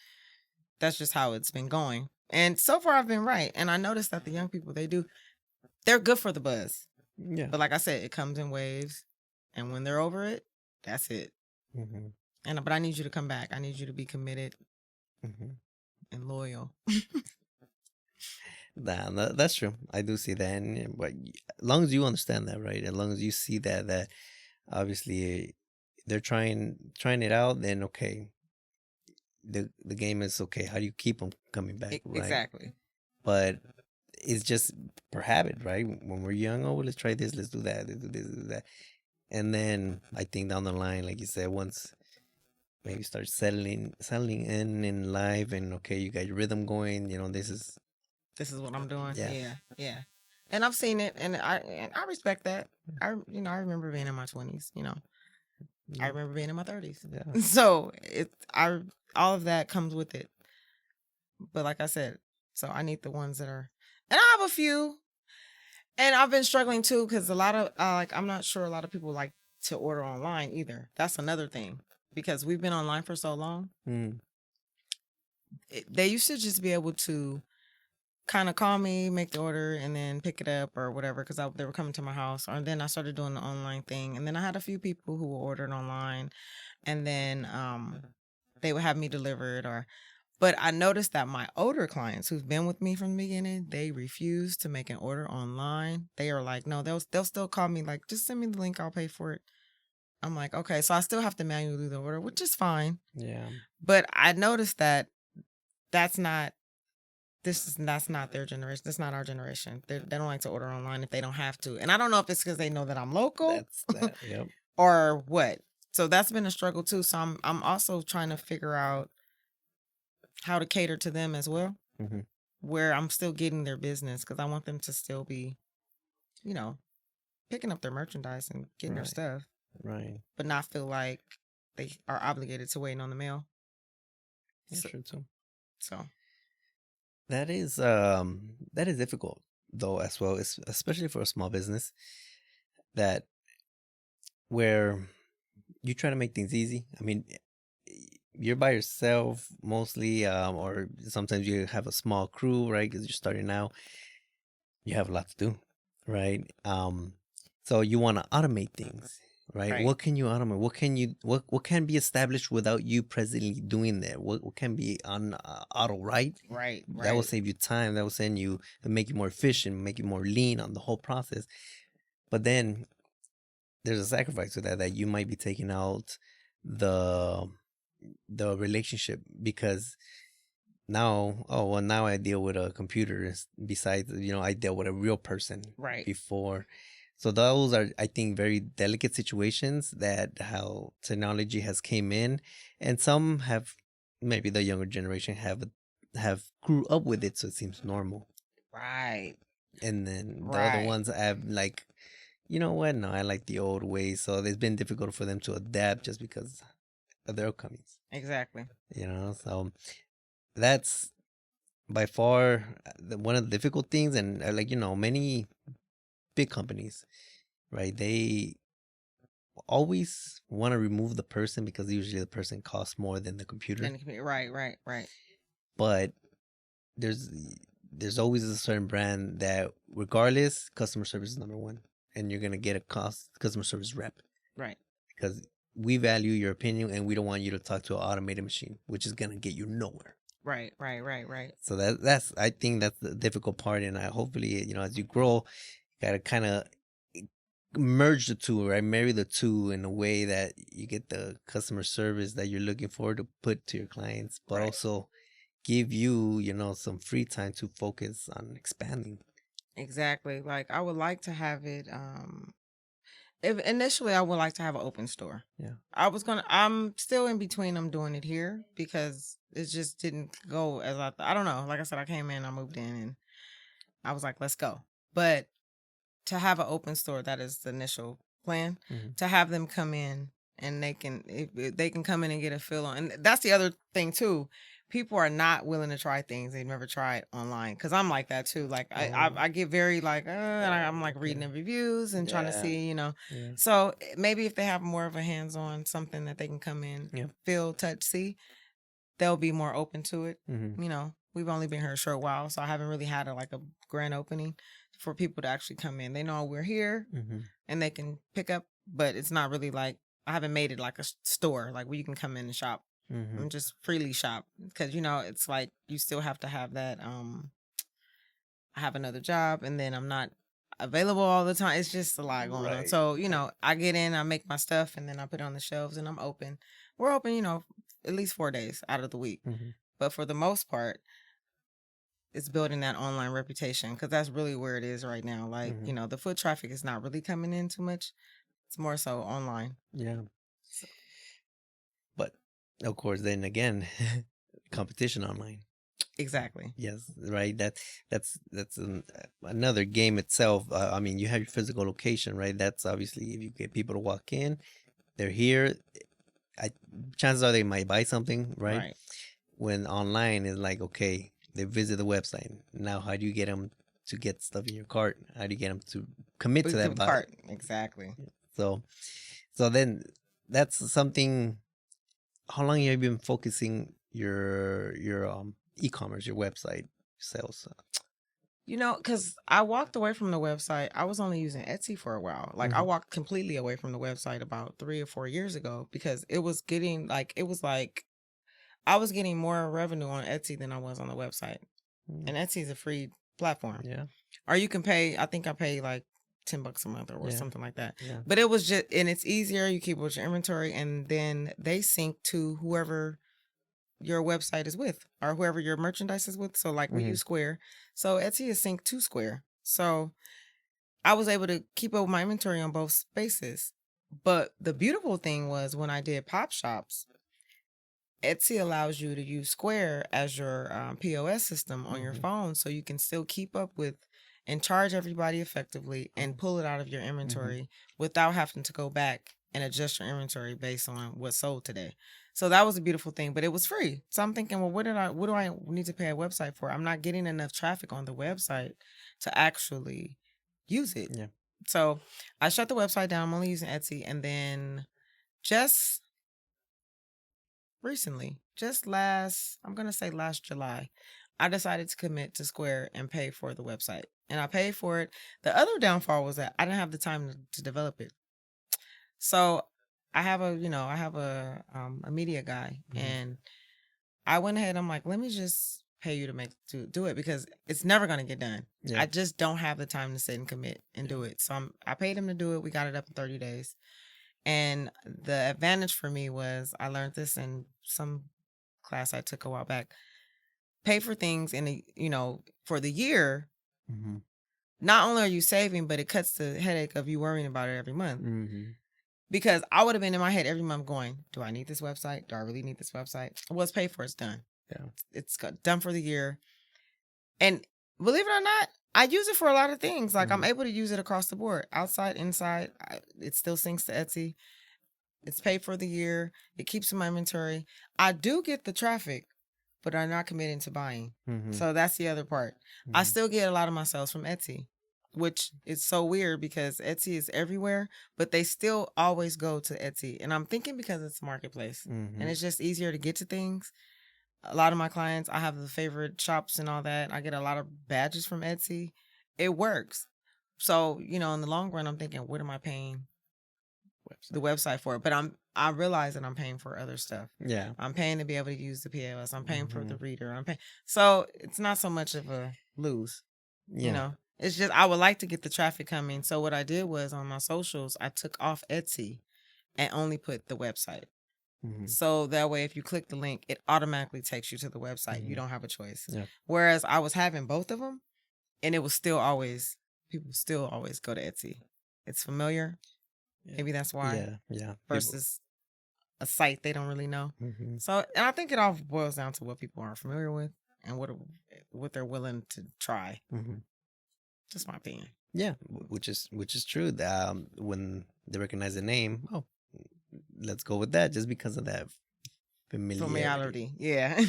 That's just how it's been going. And so far I've been right. And I noticed that the young people, they're good for the buzz. Yeah. But like I said, it comes in waves. And when they're over it, that's it. But I need you to come back. I need you to be committed and loyal. That's true. I do see that, and but as long as you understand that, right? As long as you see that obviously they're trying it out, then okay, the game is okay. How do you keep them coming back, right? Exactly. But it's just per habit, right? When we're young, oh, let's try this, let's do that, let's do this, let's do that, and then I think down the line, like you said, once maybe start settling in life, and okay, you got your rhythm going. You know, this is what I'm doing. Yeah. Yeah. And I've seen it, and I respect that. I remember being in my 20s. You know, I remember being in my 30s. Yeah. So all of that comes with it. But like I said, so I need the ones that are, and I have a few, and I've been struggling too because a lot of like I'm not sure a lot of people like to order online either. That's another thing because we've been online for so long. They used to just be able to kind of call me, make the order, and then pick it up or whatever because they were coming to my house. Or then I started doing the online thing, and then I had a few people who ordered online, and then they would have me delivered. But I noticed that my older clients who've been with me from the beginning, they refuse to make an order online. They are like, no, they'll still call me like, just send me the link, I'll pay for it. I'm like, okay, so I still have to manually do the order, which is fine. Yeah. But I noticed that that's not their generation. That's not our generation. They don't like to order online if they don't have to. And I don't know if it's because they know that I'm local Yep. or what. So that's been a struggle too. So I'm also trying to figure out how to cater to them as well, where I'm still getting their business because I want them to still be, you know, picking up their merchandise and getting their stuff, right? But not feel like they are obligated to waiting on the mail. That's true too. So that is difficult though as well, especially for a small business that where you try to make things easy. I mean, you're by yourself mostly, or sometimes you have a small crew, right? Because you're starting out, you have a lot to do, right? So you want to automate things, right? What can you automate? What can be established without you presently doing that? What can be on auto, right? Right. That will save you time. That will send you make you more efficient, make you more lean on the whole process. But then there's a sacrifice to that you might be taking out the relationship because now I deal with a computer. Besides, I dealt with a real person Right. before. So those are, I think, very delicate situations that how technology has came in, and some have, maybe the younger generation have grew up with it, so it seems normal. Right. And then the other Right. ones have like, you know what? No, I like the old ways. So it's been difficult for them to adapt just because of their upcomings. Exactly. So that's by far one of the difficult things. And like, many big companies, right? They always want to remove the person because usually the person costs more than the computer. And it can be right, right, right. But there's there's always a certain brand that regardless, customer service is number one, and you're gonna get a customer service rep Right. because we value your opinion and we don't want you to talk to an automated machine, which is gonna get you nowhere. Right, right, right, right. So that's I think that's the difficult part, and I hopefully as you grow, you gotta kind of merge the two, right? Marry the two in a way that you get the customer service that you're looking for to put to your clients, but Right. also give you, some free time to focus on expanding. Exactly. Like I would like to have it if initially I would like to have an open store. Yeah. I'm still in between them doing it here because it just didn't go as I don't know. Like I said, I came in, I moved in and I was like, let's go. But to have an open store, that is the initial plan. Mm-hmm. To have them come in and if they can come in and get a feel on, and that's the other thing too. People are not willing to try things they've never tried online because I'm like that too. Like I get very like and I'm like reading the reviews and trying to Yeah. see Yeah. So maybe if they have more of a hands on something that they can come in, Yeah. feel, touch, see, they'll be more open to it. Mm-hmm. We've only been here a short while, so I haven't really had a grand opening for people to actually come in. They know we're here Mm-hmm. and they can pick up, but it's not really like I haven't made it like a store, like where you can come in and shop Mm-hmm. and just freely shop because it's like you still have to have that. I have another job and then I'm not available all the time. It's just a lot going on. Right. So I get in, I make my stuff, and then I put it on the shelves, and I'm open. We're open, at least 4 days out of the week. Mm-hmm. But for the most part, it's building that online reputation because that's really where it is right now. Like, Mm-hmm. the foot traffic is not really coming in too much. It's more so online. Yeah. So, But of course, then again, competition online. exactly. Yes, right. That's another game itself. I mean, you have your physical location, right? That's obviously if you get people to walk in, they're here. I Chances are they might buy something, right? Right. When online is like, okay, they visit the website. Now, how do you get them to get stuff in your cart? How do you get them to commit to that buy? Cart. Exactly. So, so then that's something. How long have you been focusing your e-commerce, your website sales? Because I walked away from the website. I was only using Etsy for a while. Like I Mhm. walked completely away from the website about 3 or 4 years ago because it was getting it was like I was getting more revenue on Etsy than I was on the website. And Etsy is a free platform. Yeah. Or you can pay, I think I pay like $10 a month or Yeah. something like that. Yeah. But it was just, and it's easier. You keep with your inventory and then they sync to whoever your website is with or whoever your merchandise is with. So like we use Square. So Etsy is synced to Square. So I was able to keep up with my inventory on both spaces. But the beautiful thing was when I did pop shops, Etsy allows you to use Square as your POS system on your phone so you can still keep up with and charge everybody effectively and pull it out of your inventory without having to go back and adjust your inventory based on what's sold today. So that was a beautiful thing, but it was free. So I'm thinking, well, what do I need to pay a website for? I'm not getting enough traffic on the website to actually use it. Yeah. So I shut the website down. I'm only using Etsy. And then just recently, I'm going to say last July, I decided to commit to Square and pay for the website. And I paid for it. The other downfall was that I didn't have the time to develop it. So I have a media guy and I went ahead. I'm like, let me just pay you to do it because it's never going to get done. Yeah. I just don't have the time to sit and commit and do it. So I paid him to do it. We got it up in 30 days. And the advantage for me was I learned this in some class I took a while back. pay for things in the, for the year, Mm-hmm. not only are you saving, but it cuts the headache of you worrying about it every month. Mm-hmm. Because I would have been in my head every month going, do I need this website? Do I really need this website? Well, it's paid for. It's done. Yeah. It's done for the year. And believe it or not, I use it for a lot of things. Like I'm able to use it across the board, outside, inside. It still syncs to Etsy. It's paid for the year. It keeps my inventory. I do get the traffic, but I'm not committing to buying. Mm-hmm. So that's the other part. Mm-hmm. I still get a lot of my sales from Etsy, which is so weird because Etsy is everywhere, but they still always go to Etsy. And I'm thinking because it's a marketplace Mm-hmm. and it's just easier to get to things. A lot of my clients, I have the favorite shops and all that. I get a lot of badges from Etsy. It works. So, in the long run, I'm thinking, what am I paying the website for? But I realize that I'm paying for other stuff. Yeah. I'm paying to be able to use the POS. I'm paying for the Mm-hmm. reader. I'm paying. So it's not so much of a lose. Yeah. It's just I would like to get the traffic coming. So what I did was on my socials, I took off Etsy and only put the website. Mm-hmm. So that way, if you click the link, it automatically takes you to the website. Mm-hmm. You don't have a choice. Yeah. Whereas I was having both of them, and it was still always, people still always go to Etsy. It's familiar. Yeah. Maybe that's why. Yeah. Yeah. Versus a site they don't really know. Mm-hmm. So, and I think it all boils down to what people are familiar with and what they're willing to try. Mm-hmm. Just my opinion. Yeah, which is true. When they recognize the name, oh, let's go with that, just because of that familiarity. Yeah.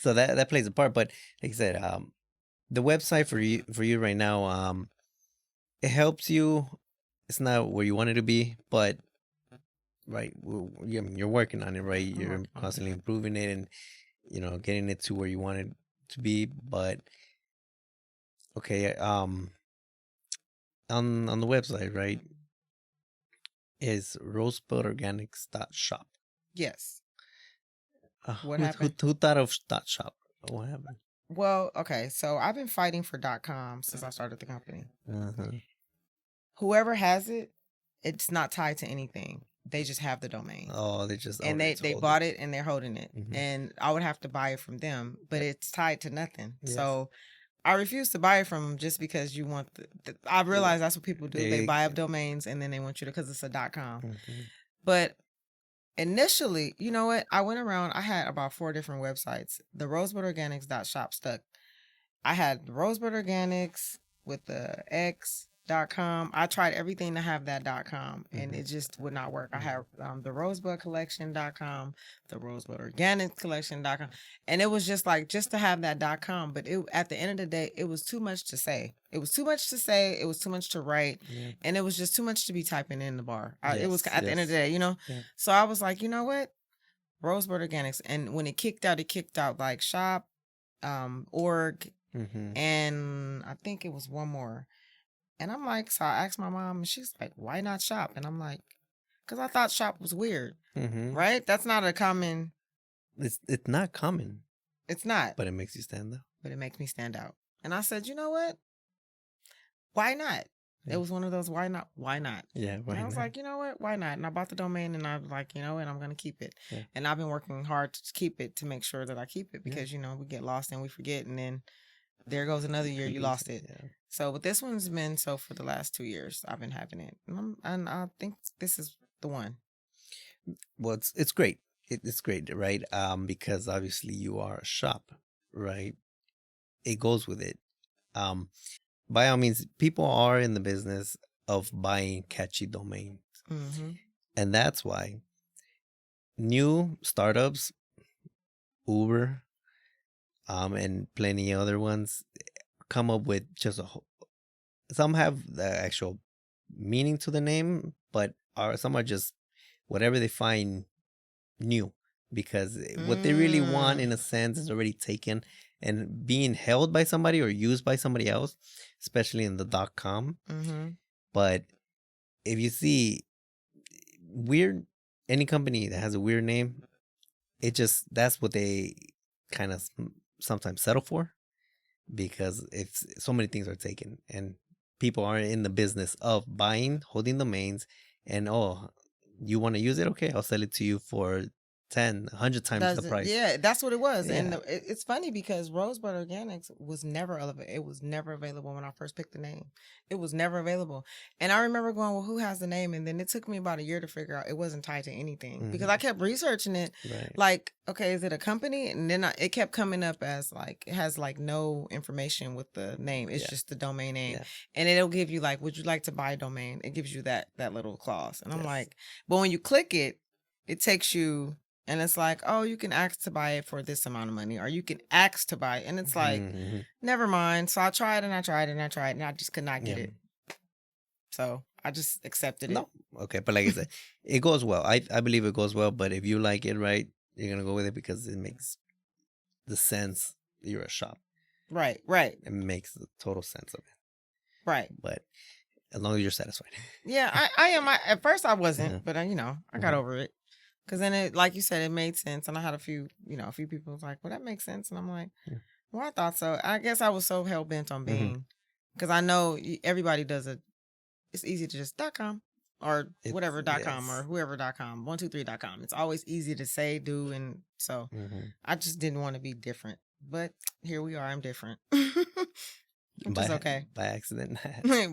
So that plays a part. But like I said, the website for you right now, it helps you. It's not where you want it to be, but right, you're working on it, right? You're constantly improving it and getting it to where you want it to be. But okay, on the website, right, is rosebudorganics.shop. Yes. What happened? Who thought of .shop? What happened? Well, okay, so I've been fighting for .com since I started the company. Uh-huh. Whoever has it, it's not tied to anything. They just have the domain. Oh, they just and they bought it and they're holding it, Mhm. and I would have to buy it from them, but it's tied to nothing. Yes. So I refuse to buy it from them just because you want I realize that's what people do. They buy up domains and then they want you to, because it's a .com. Mm-hmm. But initially, you know what? I went around. I had about 4 different websites. The rosebudorganics.shop stuck. I had Rosebud Organics with the X.com. I tried everything to have that .com, and it just would not work. I have the Rosebud Collection.com, the Rosebud Organics Collection.com, and it was just to have that .com. But at the end of the day, it was too much to say. It was too much to say. It was too much to write, and it was just too much to be typing in the bar. It was at the end of the day, Yeah. So I was like, you know what? Rosebud Organics, and when it kicked out like shop, org. Mm-hmm. And I think it was one more. And I'm like, so I asked my mom, and she's like, why not shop? And I'm like, because I thought shop was weird. Mm-hmm. Right? That's not a common. It's not common. It's not. But it makes you stand out. But it makes me stand out. And I said, you know what? Why not? Yeah. It was one of those, why not? Why not? Yeah. And I was like, you know what? Why not? And I bought the domain, and I was like, you know what? I'm going to keep it. Yeah. And I've been working hard to keep it, to make sure that I keep it, because, we get lost and we forget, and then there goes another year, you lost it. Yeah. So, but this one's been for the last 2 years, I've been having it, and I think this is the one. Well, it's great. It's great, right? Because obviously you are a shop, right? It goes with it. By all means, people are in the business of buying catchy domains, and that's why new startups, Uber, and plenty other ones, come up with just some have the actual meaning to the name, but some are just whatever they find new, because what they really want, in a sense, is already taken and being held by somebody or used by somebody else, especially in the .com. But if you see any company that has a weird name, that's what they kind of sometimes settle for, because if so many things are taken and people aren't in the business of buying, holding domains, and you want to use it, okay, I'll sell it to you for 10, 100 times the price. Yeah, that's what it was. Yeah. And it's funny because Rosebud Organics was never it was never available when I first picked the name. It was never available. And I remember going, well, who has the name? And then it took me about a year to figure out it wasn't tied to anything because I kept researching it. Right. Like, okay, is it a company? And then it kept coming up as like, it has like no information with the name. It's just the domain name. Yeah. And it'll give you like, would you like to buy a domain? It gives you that little clause. And I'm like, but when you click it, it takes you, and it's like, oh, you can ask to buy it for this amount of money, or you can ask to buy it. And it's like, never mind. So I tried and I tried and I tried, and I just could not get it. So I just accepted it. No. Okay. But like I said, it goes well. I believe it goes well. But if you like it, right, you're going to go with it because it makes the sense you're a shop. Right. Right. It makes the total sense of it. Right. But as long as you're satisfied. Yeah, I am. At first I wasn't, but I got over it. Because then it, like you said, it made sense. And I had a few people was like, well, that makes sense. And I'm like, well, I thought so. I guess I was so hell bent on being, because I know everybody does it. It's easy to just .com or whatever.com or whoever.com, 123.com. It's always easy to say, do. And so I just didn't want to be different. But here we are. I'm different. Which is okay. By accident.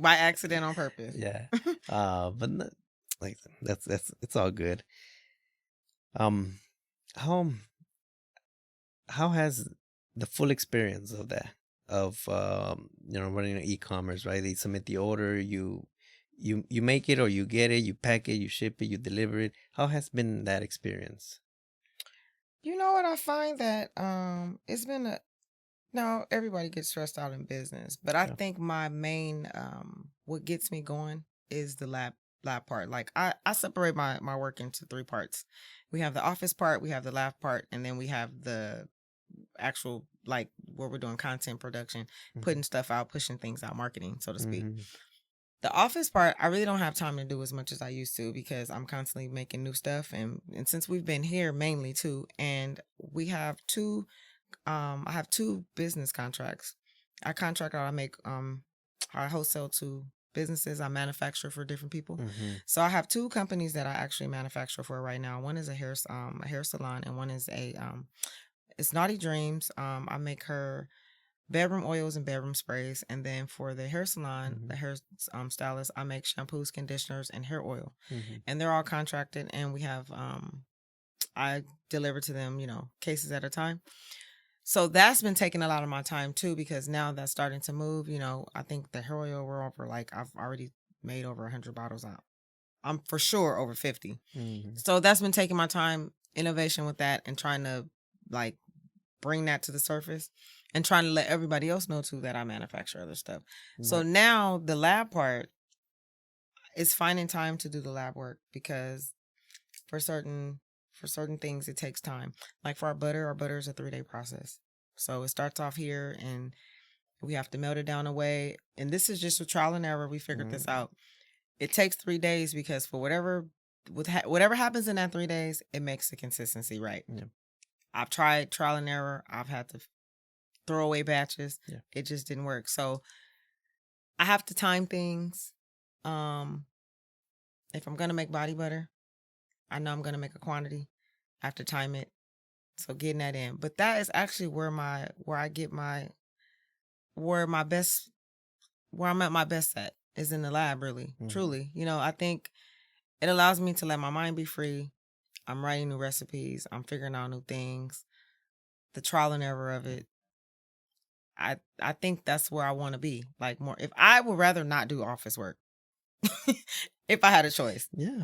By accident on purpose. Yeah. But like that's it's all good. How has the full experience of that running an e-commerce, right? They submit the order, you make it or you get it, you pack it, you ship it, you deliver it. How has been that experience? You know what, I find that it's been now everybody gets stressed out in business, but I think my main what gets me going is the lab part. Like I separate my work into 3 parts. We have the office part, we have the lab part, and then we have the actual, like, where we're doing content production, putting stuff out, pushing things out, marketing, so to speak. The office part, I really don't have time to do as much as I used to because I'm constantly making new stuff. And since we've been here mainly too, and we have 2, I have 2 business contracts. I contract out, I wholesale to businesses, I manufacture for different people. So I have 2 companies that I actually manufacture for right now. One is a hair salon, and one is it's Naughty Dreams. I make her bedroom oils and bedroom sprays, and then for the hair salon, the hair stylist, I make shampoos, conditioners, and hair oil. And they're all contracted, and we have I deliver to them, cases at a time. So that's been taking a lot of my time too, because now that's starting to move. I think the hair oil, we're over, like, I've already made over 100 bottles out. I'm for sure over 50. So that's been taking my time, innovation with that, and trying to, like, bring that to the surface, and trying to let everybody else know too that I manufacture other stuff. So now the lab part is finding time to do the lab work, because for certain things it takes time. Like for our butter is a 3-day process. So it starts off here and we have to melt it down away. And this is just a trial and error. We figured this out. It takes 3 days because for whatever happens in that 3 days, it makes the consistency right. I've tried trial and error. I've had to throw away batches. It just didn't work. So I have to time things. If I'm going to make body butter, I know I'm going to make a quantity. I have to time it. So getting that in. But that is actually where I'm at my best at, is in the lab, really, truly. I think it allows me to let my mind be free. I'm writing new recipes. I'm figuring out new things. The trial and error of it. I think that's where I want to be. Like, more, if I would rather not do office work, if I had a choice. Yeah.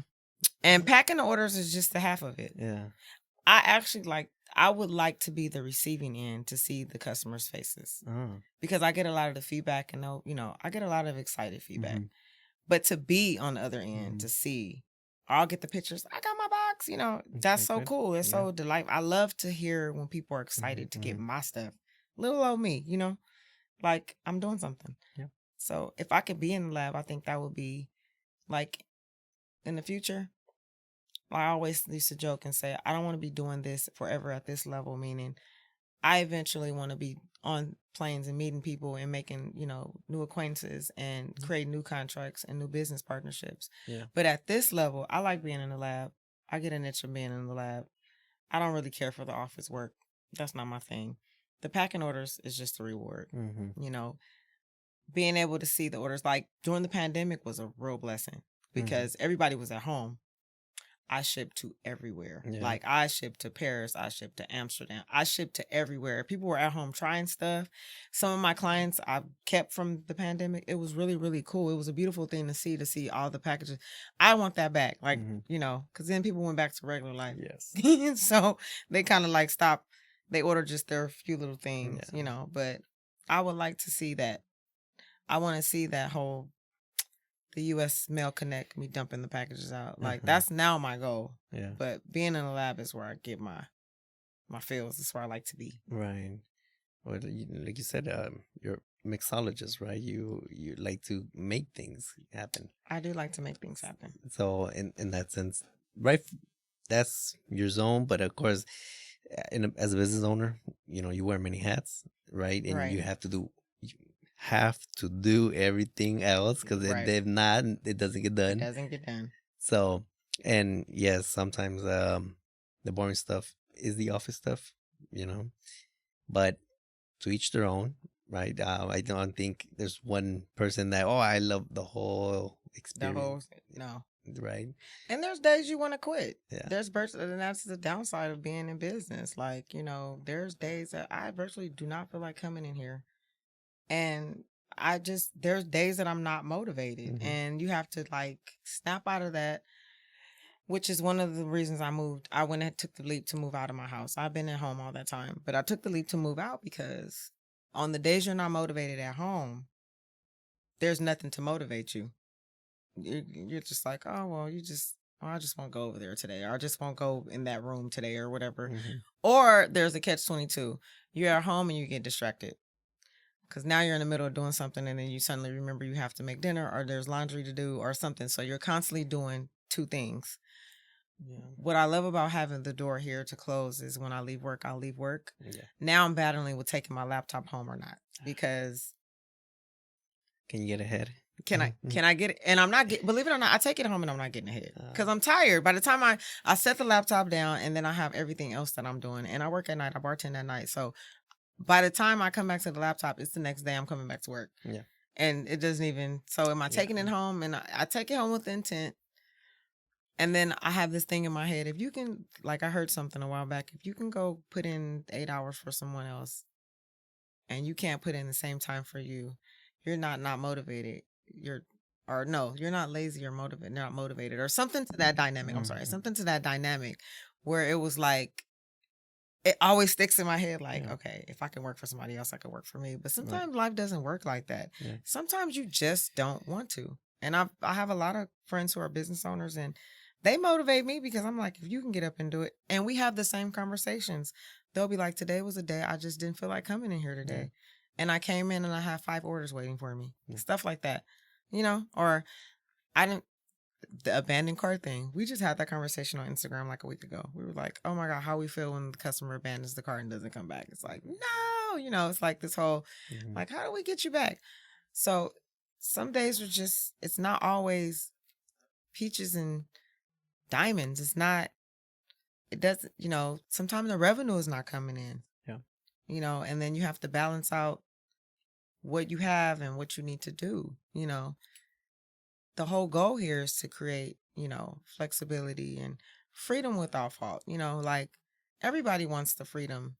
And packing the orders is just the half of it. Yeah. I would like to be the receiving end, to see the customers' faces. Because I get a lot of the feedback, and I get a lot of excited feedback. But to be on the other end, to see, I'll get the pictures. I got my box, that's so cool. It's so delightful. I love to hear when people are excited to get my stuff. Little old me, like I'm doing something. Yeah. So if I could be in the lab, I think that would be, like, in the future. I always used to joke and say, I don't want to be doing this forever at this level, meaning I eventually want to be on planes and meeting people and making, new acquaintances and creating new contracts and new business partnerships. Yeah. But at this level, I like being in the lab. I get an itch of being in the lab. I don't really care for the office work. That's not my thing. The packing orders is just a reward. You know, being able to see the orders, like during the pandemic, was a real blessing because everybody was at home. I shipped to everywhere. Yeah. Like I shipped to Paris, I shipped to Amsterdam, I shipped to everywhere. People were at home trying stuff. Some of my clients I kept from the pandemic. It was really, really cool. It was a beautiful thing to see all the packages. I want that back. Like, you know, because then people went back to regular life. Yes. So they kind of like stopped. They ordered just their few little things, Yeah. you know, but I would like to see that. I want to see that whole the U.S. Mail Connect, me dumping the packages out. Like that's now my goal. Yeah. But being in a lab is where I get my feels. It's where I like to be. Right. Well, like you said, you're a mixologist, right? You like to make things happen. I do like to make things happen. So in that sense, right, that's your zone. But of course, as a business owner, you know, you wear many hats, right? And you have to do everything else because if not, it doesn't get done. It doesn't get done. So, and yes, sometimes the boring stuff is the office stuff, you know, but to each their own, right? I don't think there's one person that, oh, I love the whole experience. No. Right. And there's days you want to quit. Yeah. And that's the downside of being in business. Like, you know, there's days that I virtually do not feel like coming in here. And there's days that I'm not motivated. And you have to like snap out of that, which is one of the reasons I moved. I went and took the leap to move out of my house. I've been at home all that time, but I took the leap to move out because on the days you're not motivated at home, there's nothing to motivate you. You're just like, oh, well, I just won't go over there today. Or I just won't go in that room today or whatever. Or there's a catch-22. You're at home and you get distracted. Because now you're in the middle of doing something and then you suddenly remember you have to make dinner or there's laundry to do or something. So you're constantly doing two things. Yeah. What I love about having the door here to close is when I leave work, I'll leave work. Yeah. Now I'm battling with taking my laptop home or not because... Can you get ahead? Can I get it? And I'm not believe it or not, I take it home and I'm not getting ahead because I'm tired. By the time I set the laptop down and then I have everything else that I'm doing and I work at night, I bartend at night. So by the time I come back to the laptop, it's the next day I'm coming back to work. Yeah. And it doesn't even, so am I taking it home? And I take it home with intent. And then I have this thing in my head. If you can, like I heard something a while back, if you can go put in 8 hours for someone else and you can't put in the same time for you, you're not motivated. You're not lazy or not motivated or something to that dynamic. I'm sorry. Something to that dynamic where it was like, it always sticks in my head like, okay, if I can work for somebody else, I can work for me. But sometimes life doesn't work like that. Yeah. Sometimes you just don't want to. And I have a lot of friends who are business owners and they motivate me because I'm like, if you can get up and do it. And we have the same conversations. They'll be like, today was a day I just didn't feel like coming in here today. Yeah. And I came in and I have 5 orders waiting for me. Yeah. Stuff like that. You know, or the abandoned cart thing. We just had that conversation on Instagram like a week ago. We were like, oh my God, how we feel when the customer abandons the cart and doesn't come back. It's like, no, you know, it's like this whole, like, how do we get you back? So some days are just, it's not always peaches and diamonds. It doesn't, you know, sometimes the revenue is not coming in. Yeah. You know, and then you have to balance out what you have and what you need to do, you know. The whole goal here is to create, you know, flexibility and freedom without fault. You know, like everybody wants the freedom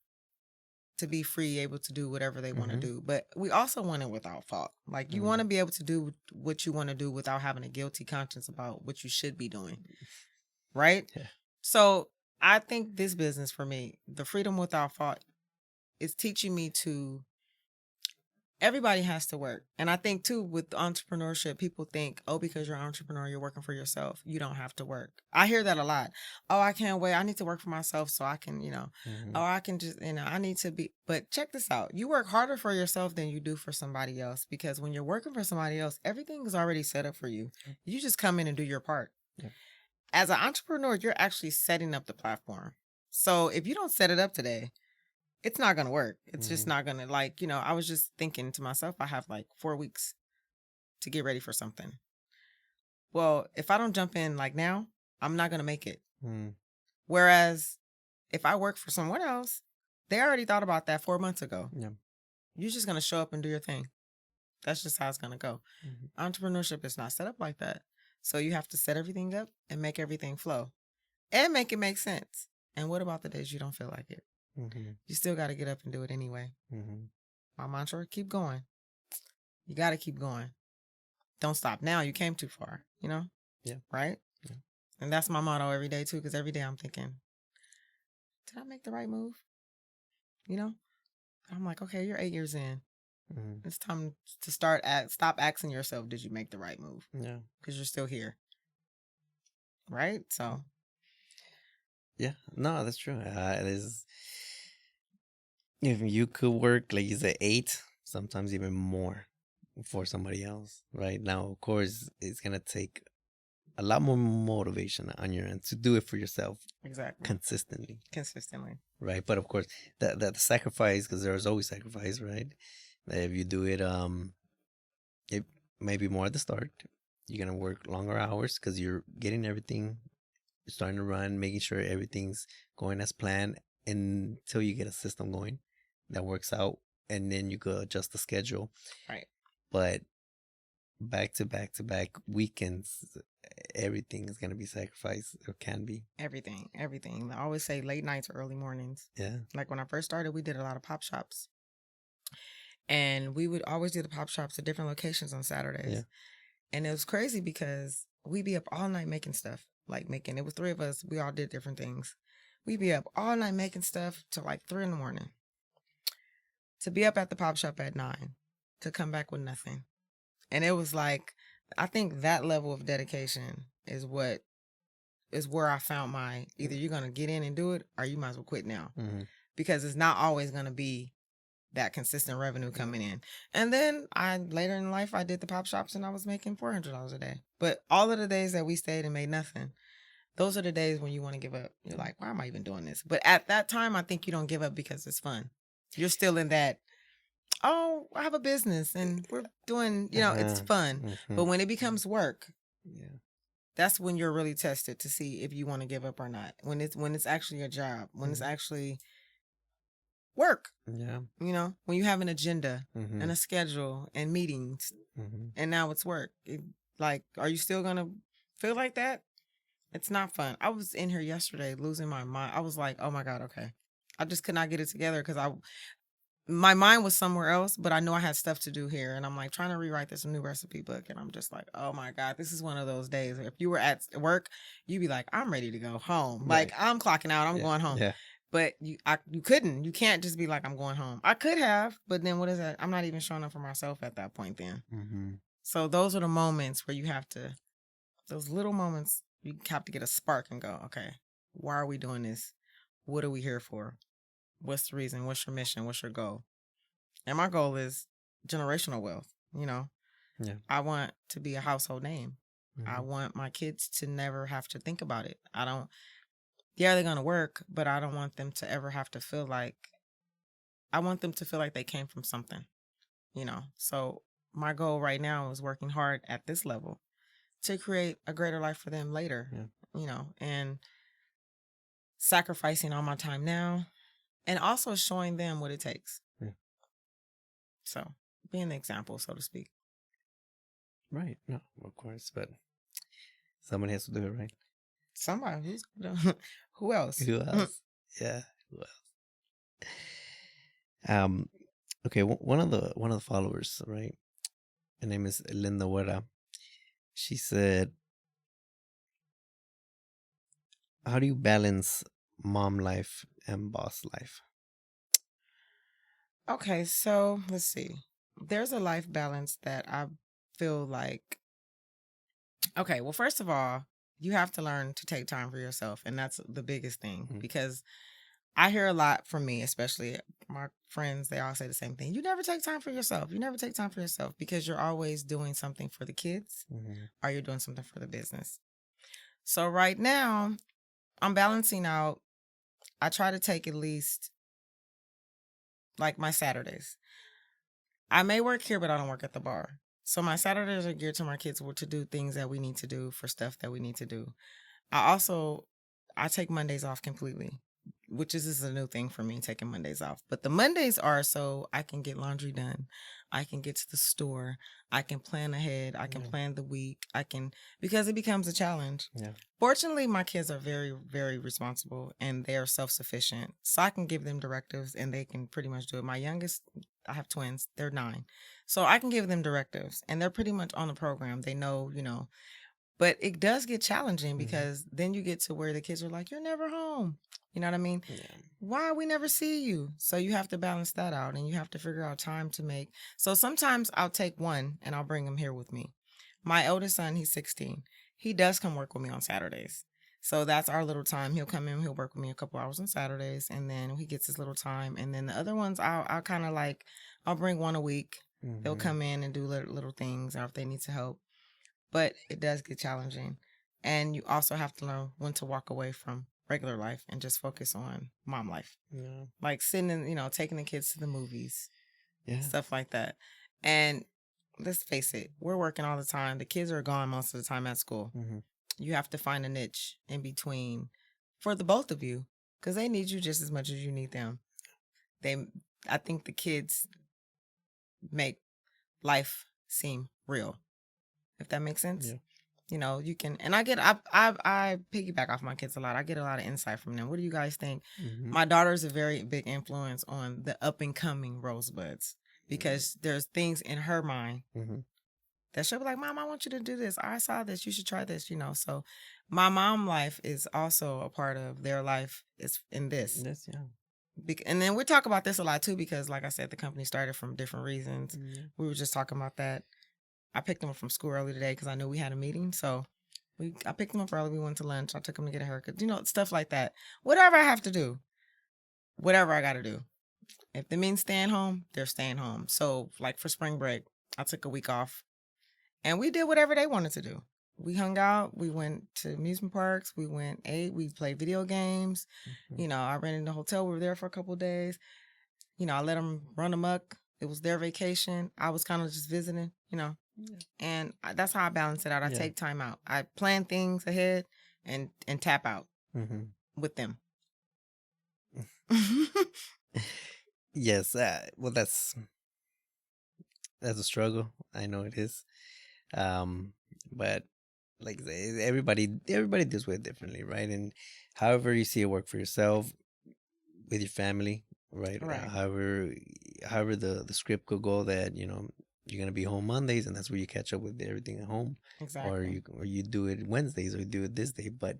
to be free, able to do whatever they want to do. But we also want it without fault. Like you want to be able to do what you want to do without having a guilty conscience about what you should be doing. Right? Yeah. So I think this business for me, the freedom without fault, is teaching me to... Everybody has to work. And I think too with entrepreneurship, people think, oh, because you're an entrepreneur, you're working for yourself. You don't have to work. I hear that a lot. Oh, I can't wait. I need to work for myself so I can, you know, oh, I can just, you know, I need to be, but check this out. You work harder for yourself than you do for somebody else because when you're working for somebody else, everything is already set up for you. You just come in and do your part. Yeah. As an entrepreneur, you're actually setting up the platform. So if you don't set it up today, it's not going to work. It's just not going to, like, you know, I was just thinking to myself, I have like 4 weeks to get ready for something. Well, if I don't jump in like now, I'm not going to make it. Whereas If I work for someone else, they already thought about that 4 months ago. Yeah. You're just going to show up and do your thing. That's just how it's going to go. Mm-hmm. Entrepreneurship is not set up like that. So you have to set everything up and make everything flow and make it make sense. And what about the days you don't feel like it? Mm-hmm. You still got to get up and do it anyway. Mm-hmm. My mantra, keep going. You got to keep going. Don't stop now. You came too far, you know? Yeah. Right? Yeah. And that's my motto every day too, because every day I'm thinking, did I make the right move? You know? I'm like, okay, you're 8 years in. Mm-hmm. It's time to stop asking yourself, did you make the right move? Yeah. Because you're still here. Right? So. Yeah. No, that's true. It is. If you could work, like you said, 8, sometimes even more for somebody else. Right now, of course, it's going to take a lot more motivation on your end to do it for yourself. Exactly. Consistently. Right. But of course, the sacrifice, because there's always sacrifice, right? If you do it, it may be more at the start. You're going to work longer hours because you're getting everything, you're starting to run, making sure everything's going as planned until you get a system going that works out. And then you could adjust the schedule. Right. But back to back weekends, everything is going to be sacrificed, or can be. Everything. I always say late nights or early mornings. Yeah. Like when I first started, we did a lot of pop shops. And we would always do the pop shops at different locations on Saturdays. Yeah. And it was crazy because we'd be up all night making stuff. It was 3 of us. We all did different things. We'd be up all night making stuff till like 3 a.m. To be up at the pop shop at 9, to come back with nothing. And it was like, I think that level of dedication is where I found my, either you're going to get in and do it or you might as well quit now. Mm-hmm. Because it's not always going to be that consistent revenue coming in. And then later in life, I did the pop shops and I was making $400 a day. But all of the days that we stayed and made nothing, those are the days when you want to give up. You're like, why am I even doing this? But at that time, I think you don't give up because it's fun. You're still in that, oh, I have a business and we're doing, it's fun. Mm-hmm. But when it becomes work, that's when you're really tested to see if you want to give up or not. When it's actually a job, when it's actually work. Yeah. When you have an agenda and a schedule and meetings and now it's work. Are you still going to feel like that? It's not fun. I was in here yesterday losing my mind. I was like, oh my God, okay. I just could not get it together because my mind was somewhere else, but I know I had stuff to do here. And I'm like trying to rewrite this new recipe book. And I'm just like, oh my God, this is one of those days. If you were at work, you'd be like, I'm ready to go home. Right. Like I'm clocking out. I'm going home. Yeah. But you couldn't. You can't just be like, I'm going home. I could have, but then what is that? I'm not even showing up for myself at that point then. Mm-hmm. So those are the moments where you have to, those little moments, you have to get a spark and go, okay, why are we doing this? What are we here for? What's the reason? What's your mission? What's your goal? And my goal is generational wealth. Yeah. I want to be a household name. Mm-hmm. I want my kids to never have to think about it. They're going to work, but I don't want them to ever have to feel like, I want them to feel like they came from something, So my goal right now is working hard at this level to create a greater life for them later, and sacrificing all my time now and also showing them what it takes. Yeah. So being the example, so to speak. Right. No, of course, but somebody has to do it, right? Somebody. Who else? Who else? Yeah. Who else? Okay. One of the followers, right? Her name is Linda Huerta. She said, how do you balance mom life and boss life? Okay, so let's see. There's a life balance that I feel like, okay, well, first of all, you have to learn to take time for yourself. And that's the biggest thing because I hear a lot from me, especially my friends. They all say the same thing. You never take time for yourself. You never take time for yourself because you're always doing something for the kids or you're doing something for the business. So right now, I'm balancing out. I try to take at least like my Saturdays. I may work here, but I don't work at the bar. So my Saturdays are geared to my kids to do things that we need to do for stuff that we need to do. I take Mondays off completely. which is a new thing for me, taking Mondays off. But the Mondays are so I can get laundry done. I can get to the store. I can plan ahead. I can plan the week. Because it becomes a challenge. Yeah. Fortunately, my kids are very, very responsible and they are self-sufficient. So I can give them directives and they can pretty much do it. My youngest, I have twins, they're 9. So I can give them directives and they're pretty much on the program. They know, but it does get challenging because then you get to where the kids are like, you're never home. You know what I mean? Yeah. Why we never see you? So you have to balance that out and you have to figure out time to make. So sometimes I'll take one and I'll bring him here with me. My oldest son, he's 16. He does come work with me on Saturdays. So that's our little time. He'll come in, he'll work with me a couple hours on Saturdays and then he gets his little time. And then the other ones, I'll kind of I'll bring one a week. They'll come in and do little things or if they need to help. But it does get challenging. And you also have to learn when to walk away from regular life and just focus on mom life. Yeah. Like sitting in, taking the kids to the movies. Yeah. Stuff like that. And let's face it, we're working all the time. The kids are gone most of the time at school. You have to find a niche in between for the both of you because they need you just as much as you need them. I think the kids make life seem real. If that makes sense. Yeah. You can, and I piggyback off my kids a lot. I get a lot of insight from them. What do you guys think? My daughter's a very big influence on the up and coming Rosebuds because there's things in her mind that she'll be like, Mom, I want you to do this. I saw this. You should try this, So my mom life is also a part of their life is in this. Yes, yeah. And then we talk about this a lot too because like I said, the company started from different reasons. We were just talking about that. I picked him up from school early today because I knew we had a meeting. So I picked him up early. We went to lunch. I took him to get a haircut. Stuff like that. Whatever I have to do. Whatever I got to do. If it means staying home, they're staying home. So like for spring break, I took a week off. And we did whatever they wanted to do. We hung out. We went to amusement parks. We we played video games. I rented a hotel. We were there for a couple of days. I let them run amok. It was their vacation. I was kind of just visiting, And that's how I balance it out. I take time out. I plan things ahead and tap out with them. Yes. Well, that's a struggle. I know it is. But like everybody does it differently, right? And however you see it work for yourself with your family, right? However the script could go that you're gonna be home Mondays and that's where you catch up with everything at home. Exactly. Or you do it Wednesdays or you do it this day, but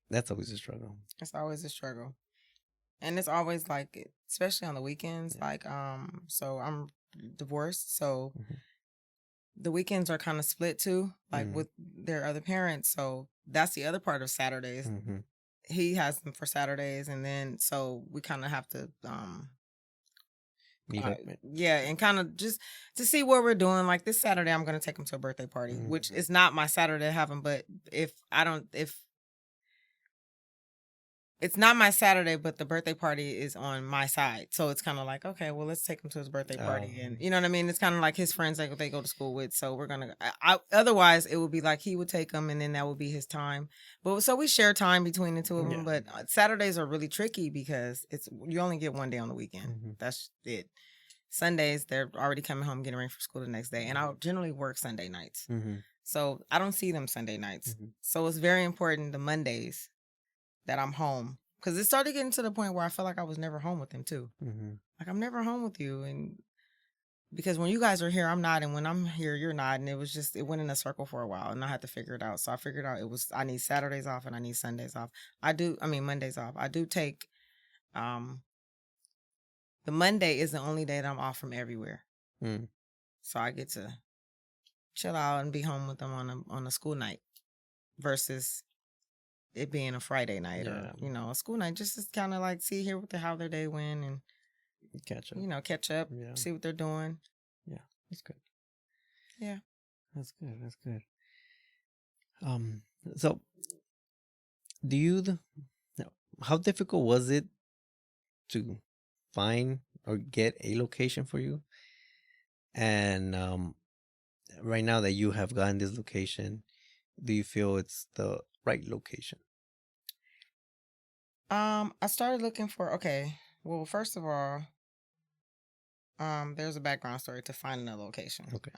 that's always a struggle. It's always a struggle. And it's always like, especially on the weekends, so I'm divorced, so the weekends are kind of split too, with their other parents. So that's the other part of Saturdays. He has them for Saturdays, and then so we kind of have to meet up. And kind of just to see what we're doing. Like this Saturday, I'm going to take him to a birthday party, which is not my Saturday to have him. But if it's not my Saturday, but the birthday party is on my side. So it's kind of like, okay, well, let's take him to his birthday party. And you know what I mean? It's kind of like his friends that they go to school with. So we're going to, otherwise it would be like he would take them and then that would be his time. But so we share time between the two of them. But Saturdays are really tricky because you only get one day on the weekend. That's it. Sundays, they're already coming home, getting ready for school the next day. And I'll generally work Sunday nights. So I don't see them Sunday nights. So it's very important the Mondays that I'm home, because it started getting to the point where I felt like I was never home with them too. Like I'm never home with you, and because when you guys are here, I'm not, and when I'm here, you're not, and it went in a circle for a while, and I had to figure it out. So I figured out I need Saturdays off and I need Sundays off. Mondays off. I do take, the Monday is the only day that I'm off from everywhere, so I get to chill out and be home with them on a school night versus it being a Friday night or a school night, just to kind of like see how their day went and catch up. Catch up, see what they're doing. Yeah, that's good. Yeah, that's good. So how difficult was it to find or get a location for you? And right now that you have gotten this location, do you feel it's the right location? I started looking for, okay, well, first of all, there's a background story to finding a location. Okay.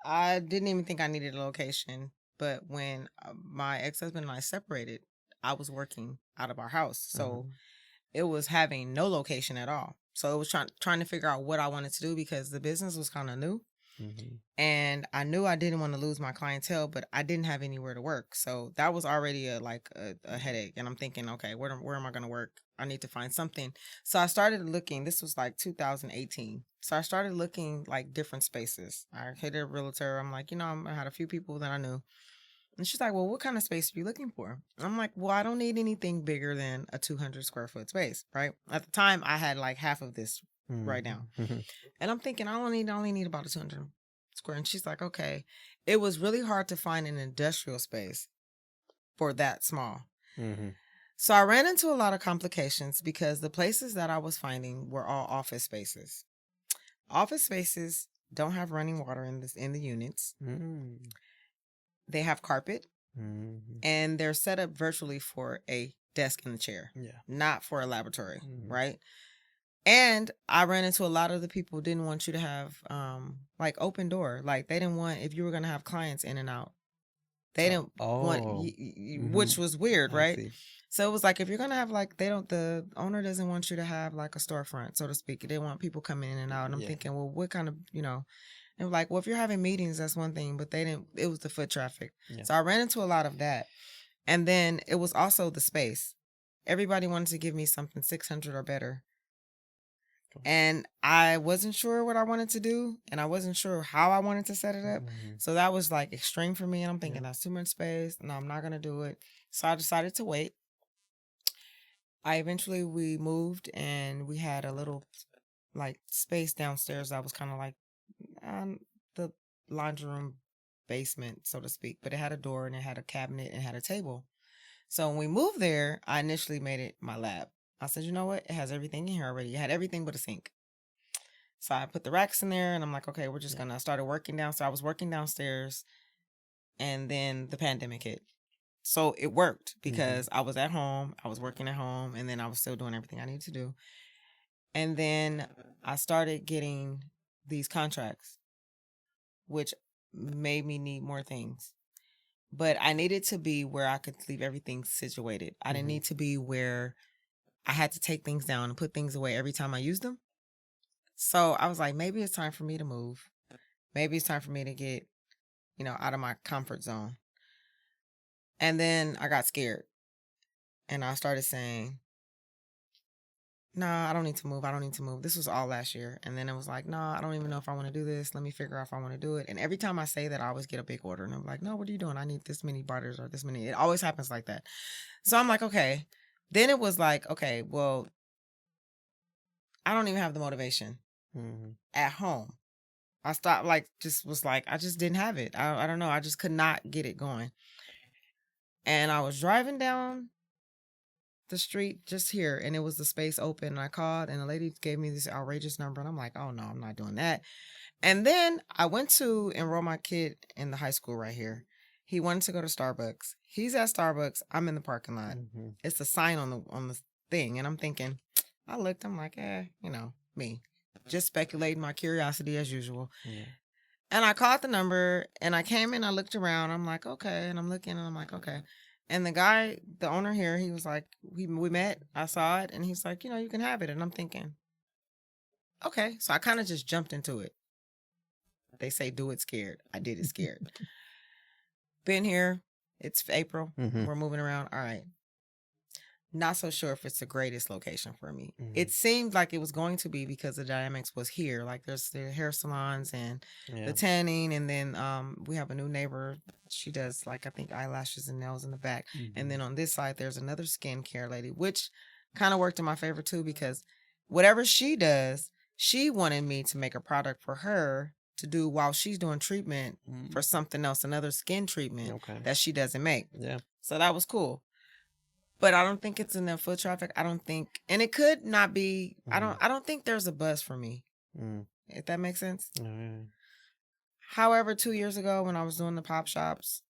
I didn't even think I needed a location, but when my ex-husband and I separated, I was working out of our house. So it was having no location at all. So it was trying to figure out what I wanted to do because the business was kind of new. And I knew I didn't want to lose my clientele, but I didn't have anywhere to work. So that was already a headache. And I'm thinking, okay, where am I going to work? I need to find something. So I started looking. This was like 2018. So I started looking like different spaces. I hit a realtor. I'm like, I had a few people that I knew. And she's like, well, what kind of space are you looking for? I'm like, well, I don't need anything bigger than a 200 square foot space, right? At the time, I had like half of this right now. And I'm thinking, I only need about a 200 square. And she's like, okay. It was really hard to find an industrial space for that small. So I ran into a lot of complications because the places that I was finding were all office spaces. Office spaces don't have running water in the units. They have carpet, and they're set up virtually for a desk and a chair, not for a laboratory, right? And I ran into a lot of the people who didn't want you to have like open door. Like they didn't want, if you were going to have clients in and out, they didn't want, which was weird, right? So it was like, if you're going to have like, the owner doesn't want you to have like a storefront, so to speak. They want people coming in and out. And I'm thinking, well, what kind of, and like, well, if you're having meetings, that's one thing, but it was the foot traffic. So I ran into a lot of that. And then it was also the space. Everybody wanted to give me something 600 or better. And I wasn't sure what I wanted to do, and I wasn't sure how I wanted to set it up. So that was like extreme for me. And I'm thinking that's too much space. No, I'm not going to do it. So I decided to wait. We moved, and we had a little like space downstairs that was kind of like the laundry room basement, so to speak. But it had a door, and it had a cabinet, and it had a table. So when we moved there, I initially made it my lab. I said, you know what? It has everything in here already. It had everything but a sink. So I put the racks in there, and I'm like, okay, we're just going to start working down. So I was working downstairs, and then the pandemic hit. So it worked because I was at home, I was working at home, and then I was still doing everything I needed to do. And then I started getting these contracts, which made me need more things. But I needed to be where I could leave everything situated. I didn't need to be where I had to take things down and put things away every time I used them. So I was like, maybe it's time for me to move. Maybe it's time for me to get, out of my comfort zone. And then I got scared. And I started saying, no, I don't need to move. I don't need to move. This was all last year. And then it was like, no, I don't even know if I want to do this. Let me figure out if I want to do it. And every time I say that, I always get a big order. And I'm like, no, what are you doing? I need this many butters or this many. It always happens like that. So I'm like, okay. Then it was like, okay, well, I don't even have the motivation at home. I stopped, I just didn't have it. I don't know. I just could not get it going. And I was driving down the street just here, and it was the space open. And I called, and the lady gave me this outrageous number. And I'm like, oh no, I'm not doing that. And then I went to enroll my kid in the high school right here. He wanted to go to Starbucks. He's at Starbucks. I'm in the parking lot. It's a sign on the thing. And I'm thinking, I'm like, me. Just speculating, my curiosity as usual. And I called the number, and I came in, I looked around, I'm like, okay. And I'm looking, and I'm like, okay. And the guy, the owner here, he was like, we met, I saw it, and he's like, you can have it. And I'm thinking, okay. So I kind of just jumped into it. They say do it scared. I did it scared. Been here. It's April. We're moving around. All right. Not so sure if it's the greatest location for me. It seemed like it was going to be because the dynamics was here. Like there's the hair salons and the tanning. And then we have a new neighbor. She does I think eyelashes and nails in the back. And then on this side, there's another skincare lady, which kind of worked in my favor too, because whatever she does, she wanted me to make a product for her to do while she's doing treatment for something else, another skin treatment that she doesn't make. So that was cool. But I don't think it's in the foot traffic. I don't think, and it could not be. I don't think there's a buzz for me. If that makes sense. However, 2 years ago when I was doing the pop shops,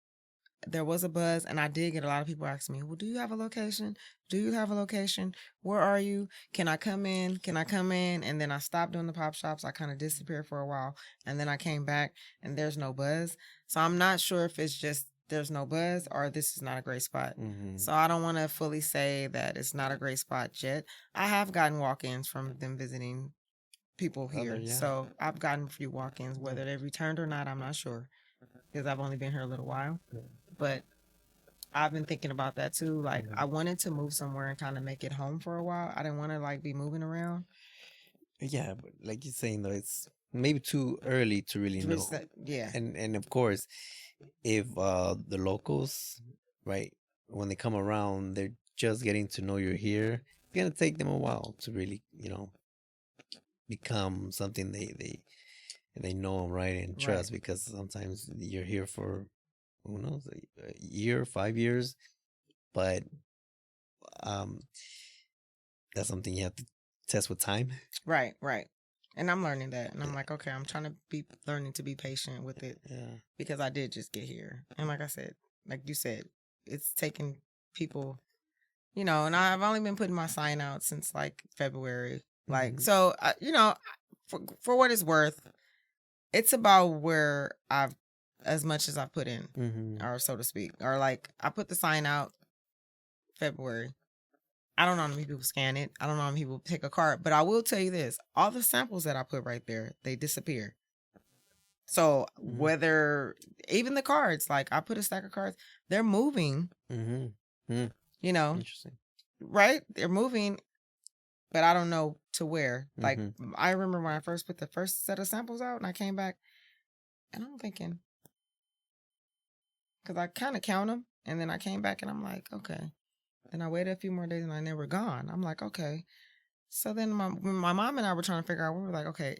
there was a buzz, and I did get a lot of people asking me, well, do you have a location? Do you have a location? Where are you? Can I come in? Can I come in? And then I stopped doing the pop shops. I kind of disappeared for a while, and then I came back, and there's no buzz. So I'm not sure if it's just there's no buzz or this is not a great spot. So I don't want to fully say that it's not a great spot yet. I have gotten walk-ins from them visiting people here. Yeah. So I've gotten a few walk-ins. Whether they've returned or not, I'm not sure, because I've only been here a little while. But I've been thinking about that too. Like, I wanted to move somewhere and kind of make it home for a while. I didn't want to like be moving around. Yeah, but like you're saying though, it's maybe too early to really know. Yeah. And of course, if the locals, right, when they come around, they're just getting to know you're here. It's gonna take them a while to really, become something they know, right, and trust. Right. Because sometimes you're here for, who knows, a year, 5 years, but that's something you have to test with time. Right. And I'm learning that. And I'm like, okay, I'm trying to be learning to be patient with it. Yeah. Because I did just get here. And like I said, like you said, it's taking people, and I've only been putting my sign out since like February. Like, so, for what it's worth, it's about where I've, as much as I put in, or so to speak, or like I put the sign out February. I don't know how many people scan it. I don't know how many people take a card, but I will tell you this: all the samples that I put right there, they disappear. So whether even the cards, like I put a stack of cards, they're moving. Interesting. Right? They're moving, but I don't know to where. Like I remember when I first put the first set of samples out, and I came back, and I'm thinking, because I kind of count them, and then I came back, and I'm like, okay. Then I waited a few more days, and they were gone. I'm like, okay. So then when my mom and I were trying to figure out, we were like, okay,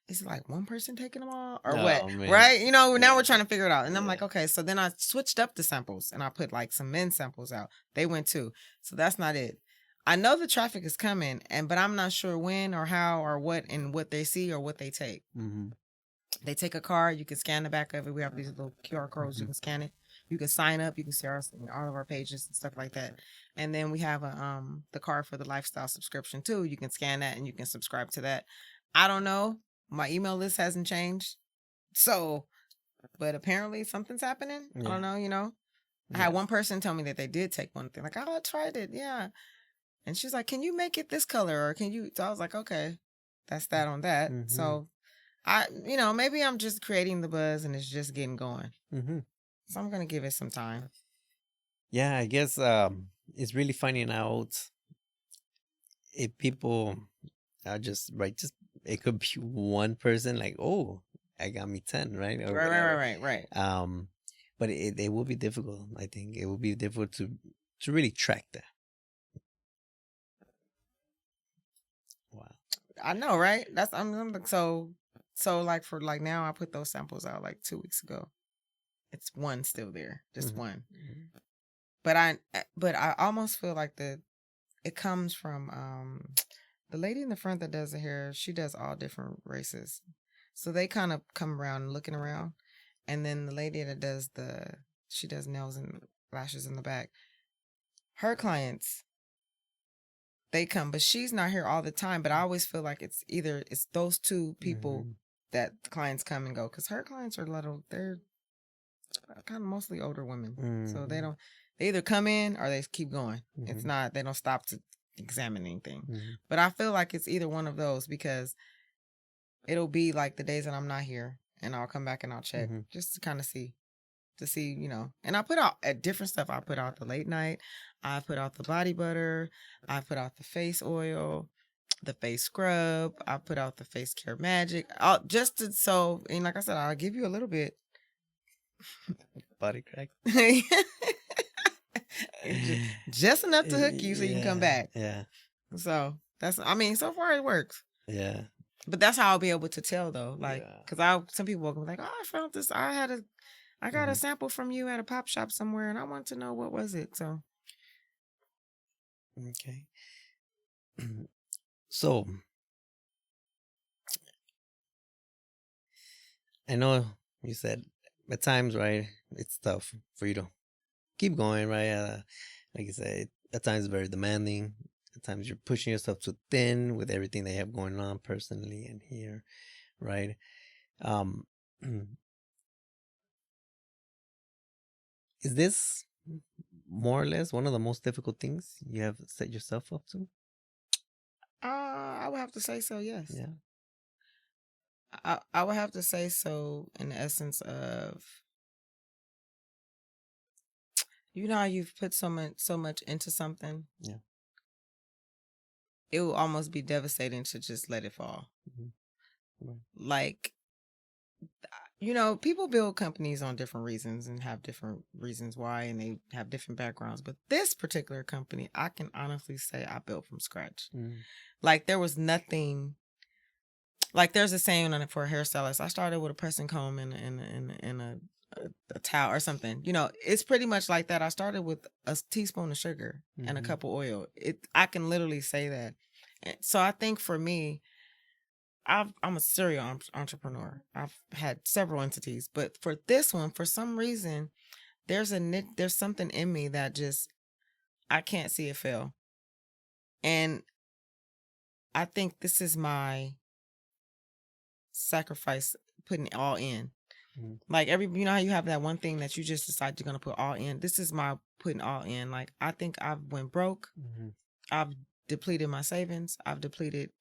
is it like one person taking them all or what? Man. Right? Now we're trying to figure it out. And I'm like, okay. So then I switched up the samples, and I put like some men's samples out. They went too. So that's not it. I know the traffic is coming, but I'm not sure when or how or what and what they see or what they take. They take a card. You can scan the back of it. We have these little QR codes. You can scan it. You can sign up. You can see all of our pages and stuff like that. And then we have the card for the lifestyle subscription too. You can scan that and you can subscribe to that. I don't know. My email list hasn't changed. So, but apparently something's happening. Yeah. I don't know, Yeah. I had one person tell me that they did take one thing. Like, oh, I tried it. Yeah. And she's like, can you make it this color? Or can you? So I was like, okay, that's that on that. So maybe I'm just creating the buzz and it's just getting going. So I'm going to give it some time. Yeah, I guess it's really finding out if people are just it could be one person like, oh, I got me 10, right? Or Right. But it will be difficult. I think it will be difficult to really track that. Wow. I know, right? I'm so like for like now I put those samples out like 2 weeks ago. It's one still there, just one. But I almost feel like it comes from the lady in the front that does the hair. She does all different races, so they kind of come around and looking around. And then the lady that does she does nails and lashes in the back. Her clients, they come, but she's not here all the time. But I always feel like it's those two people that the clients come and go, because her clients are they're kind of mostly older women, so they either come in or they keep going. It's not, they don't stop to examine anything. But I feel like it's either one of those, because it'll be like the days that I'm not here, and I'll come back and I'll check just to kind of see. And I put out different stuff. I put out the late night. I put out the body butter. I put out the face oil, the face scrub. I put out the face care magic. And like I said, I'll give you a little bit. Body crack. just enough to hook you so you can come back. Yeah. So so far it works. Yeah. But that's how I'll be able to tell though. Like, because some people will be like, oh, I found this. I got a sample from you at a pop shop somewhere, and I want to know what was it. So. Okay. So, I know you said at times, right, it's tough for you to keep going, right? Like I said, at times it's very demanding. At times you're pushing yourself too thin with everything they have going on personally and here, right? Um, is this more or less one of the most difficult things you have set yourself up to? I would have to say so. Yes. Yeah. I would have to say so in the essence of, you know how you've put so much into something. Yeah. It will almost be devastating to just let it fall. Mm-hmm. Right. Like, you know, people build companies on different reasons and have different reasons why, and they have different backgrounds. But this particular company, I can honestly say I built from scratch. Mm-hmm. Like, there was nothing. Like, there's a saying on it for a hairstylist. I started with a pressing comb and a towel or something. You know, it's pretty much like that. I started with a teaspoon of sugar and a Mhm. cup of oil. I can literally say that. So I think for me, I'm a serial entrepreneur. I've had several entities, but for this one, for some reason, there's something in me that just, I can't see it fail. And I think this is my sacrifice, putting it all in. Mhm. Like, you know how you have that one thing that you just decide you're gonna put all in. This is my putting all in. Like, I think I've went broke. Mhm. I've depleted my savings. I've depleted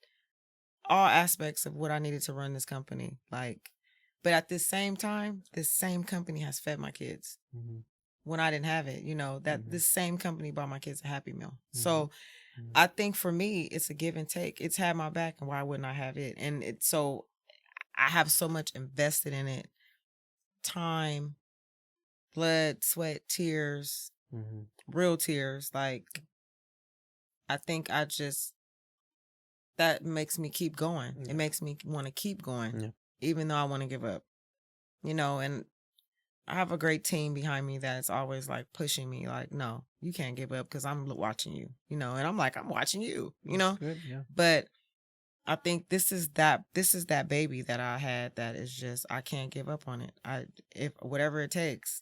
all aspects of what I needed to run this company. Like, but at this same time, this same company has fed my kids Mhm. when I didn't have it. You know, that Mhm. this same company bought my kids a Happy Meal. Mhm. So Mhm. I think for me, it's a give and take. It's had my back, and why wouldn't I have it? And so I have so much invested in it. Time, blood, sweat, tears, Mhm. real tears. Like, I think that makes me keep going. Yeah. It makes me want to keep going, Yeah. even though I want to give up. You know, and I have a great team behind me that's always like pushing me, like, no, you can't give up because I'm watching you, you know, and I'm like, I'm watching you, you That's know, good. Yeah. but I think this is that baby that I had that is just, I can't give up on it. If whatever it takes,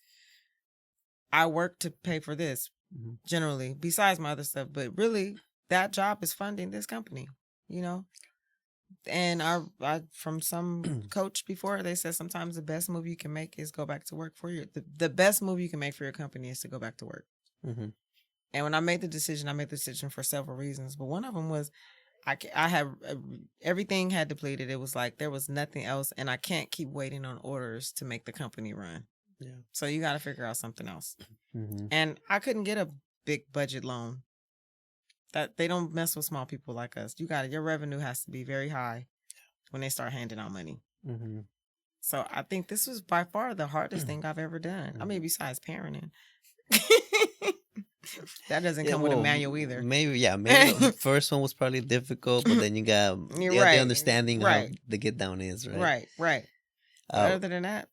I work to pay for this Mhm. generally, besides my other stuff, but really that job is funding this company, you know. And I from some coach before, they said sometimes the best move you can make is go back to work for the best move you can make for your company is to go back to work. Mhm. And when I made the decision for several reasons, but one of them was I had everything had depleted. It was like there was nothing else, and I can't keep waiting on orders to make the company run. Yeah. So you got to figure out something else. Mhm. And I couldn't get a big budget loan. That they don't mess with small people like us. Your revenue has to be very high when they start handing out money. Mhm. So I think this was by far the hardest thing I've ever done. I mean, besides parenting. That doesn't Yeah. come with a Well, manual either. maybe. Yeah. Maybe the first one was probably difficult, but then you got You're the right. understanding how Right. the get down is, right? Right. Right. But Uh. other than that,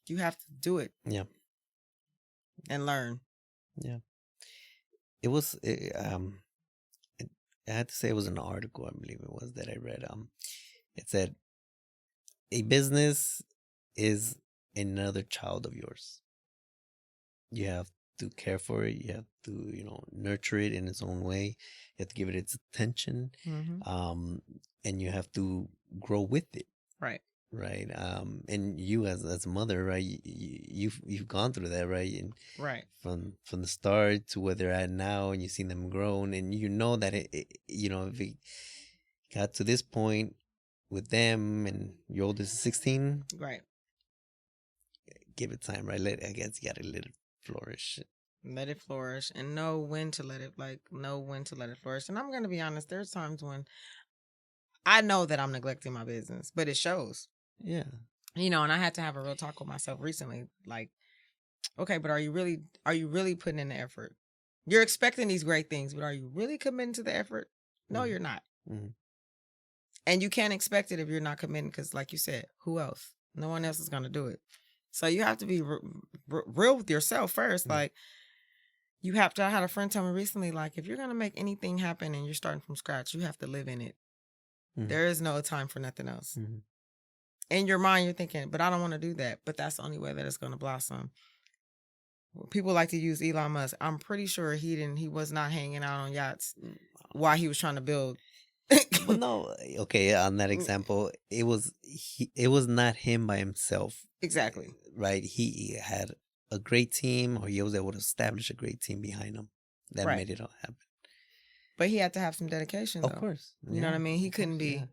you have to do it Yeah. and learn. Yeah. It was. I had to say it was an article, I believe it was, that I read. It said a business is another child of yours. You have to care for it. You have to, nurture it in its own way. You have to give it its attention, Mm-hmm. and you have to grow with it, Right. right? And you as a mother, right? You've gone through that, right? And Right. from the start to where they're at now, and you've seen them grown, and you know that if it got to this point with them, and your oldest is 16, Right. give it time, right? I guess you gotta let it flourish. Let it flourish and know when to let it flourish. And I'm going to be honest, there's times when I know that I'm neglecting my business, but it shows. Yeah. You know, and I had to have a real talk with myself recently. Like, okay, but are you really putting in the effort? You're expecting these great things, but are you really committing to the effort? No, Mhm. you're not. Mm-hmm. And you can't expect it if you're not committing because, like you said, who else? No one else is going to do it. So you have to be real with yourself first. Yeah. Like, you have to, I had a friend tell me recently, like, if you're going to make anything happen and you're starting from scratch, you have to live in it. Mhm. There is no time for nothing else. Mm-hmm. In your mind, you're thinking, but I don't want to do that. But that's the only way that it's going to blossom. People like to use Elon Musk. I'm pretty sure he was not hanging out on yachts while he was trying to build. Well, no, okay. On that example, it was not him by himself, Exactly. right? He had a great team, or he was able to establish a great team behind him that Right. made it all happen. But he had to have some dedication, though. Of course, You know what I mean? He of couldn't course, be yeah.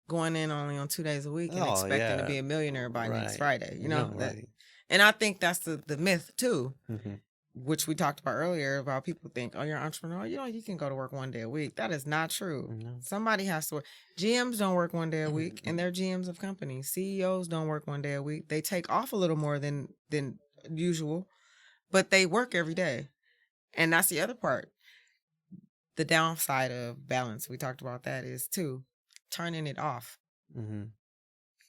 going in only on 2 days a week and Oh, expecting to yeah. be a millionaire by next Right. Friday. You know No, that, right. and I think that's the myth too, Mm-hmm. which we talked about earlier about people think, oh, you're an entrepreneur, you can go to work 1 day a week. That is not true. No. Somebody has to work. GMs don't work 1 day a week, and they're GMs of companies. CEOs don't work 1 day a week. They take off a little more than usual, but they work every day. And that's the other part. The downside of balance, we talked about that, is too turning it off. Mm-hmm.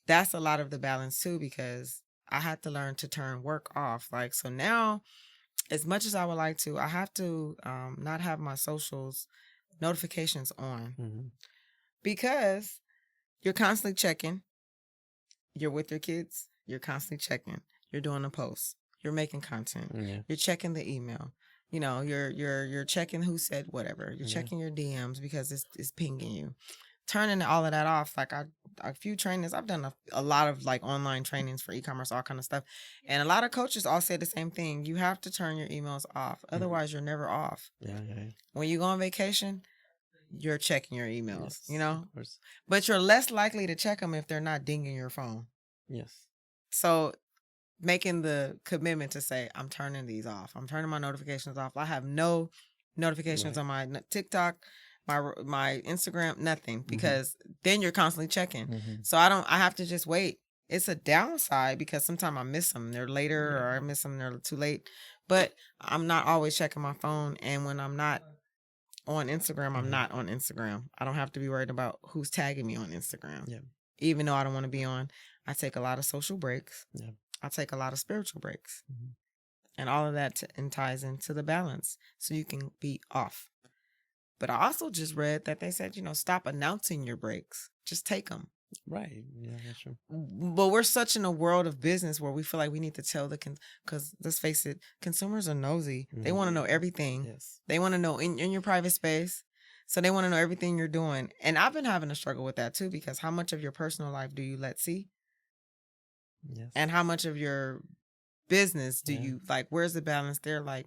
That's a lot of the balance too, because I had to learn to turn work off. Like, so now, as much as I would like to, I have to not have my socials notifications on, Mm-hmm. because you're constantly checking. You're with your kids. You're constantly checking. You're doing a post. You're making content. Yeah. You're checking the email. You know, you're checking who said whatever. You're checking your DMs because it's pinging you. Turning all of that off. Like, a few trainings, I've done a lot of like online trainings for e-commerce, all kind of stuff, and a lot of coaches all say the same thing. You have to turn your emails off, otherwise you're never off. Yeah. When you go on vacation, you're checking your emails. Yes, of course. But you're less likely to check them if they're not dinging your phone. Yes. So making the commitment to say, I'm turning these off. I'm turning my notifications off. I have no notifications on my TikTok, my Instagram, nothing, because then you're constantly checking. Mm-hmm. So I have to just wait. It's a downside because sometimes I miss them. They're later, or I miss them. They're too late. But I'm not always checking my phone. And when I'm not on Instagram, I'm not on Instagram. I don't have to be worried about who's tagging me on Instagram. Yeah. Even though I don't want to be on, I take a lot of social breaks. Yeah. I take a lot of spiritual breaks. And all of that ties into the balance, so you can be off. But I also just read that they said, stop announcing your breaks. Just take them. Right. Yeah, that's true. But we're such in a world of business where we feel like we need to tell because let's face it, consumers are nosy. They want to know everything. Yes. They want to know in your private space. So they want to know everything you're doing. And I've been having a struggle with that too, because how much of your personal life do you let see? Yes. And how much of your business do you, like, where's the balance there? Like,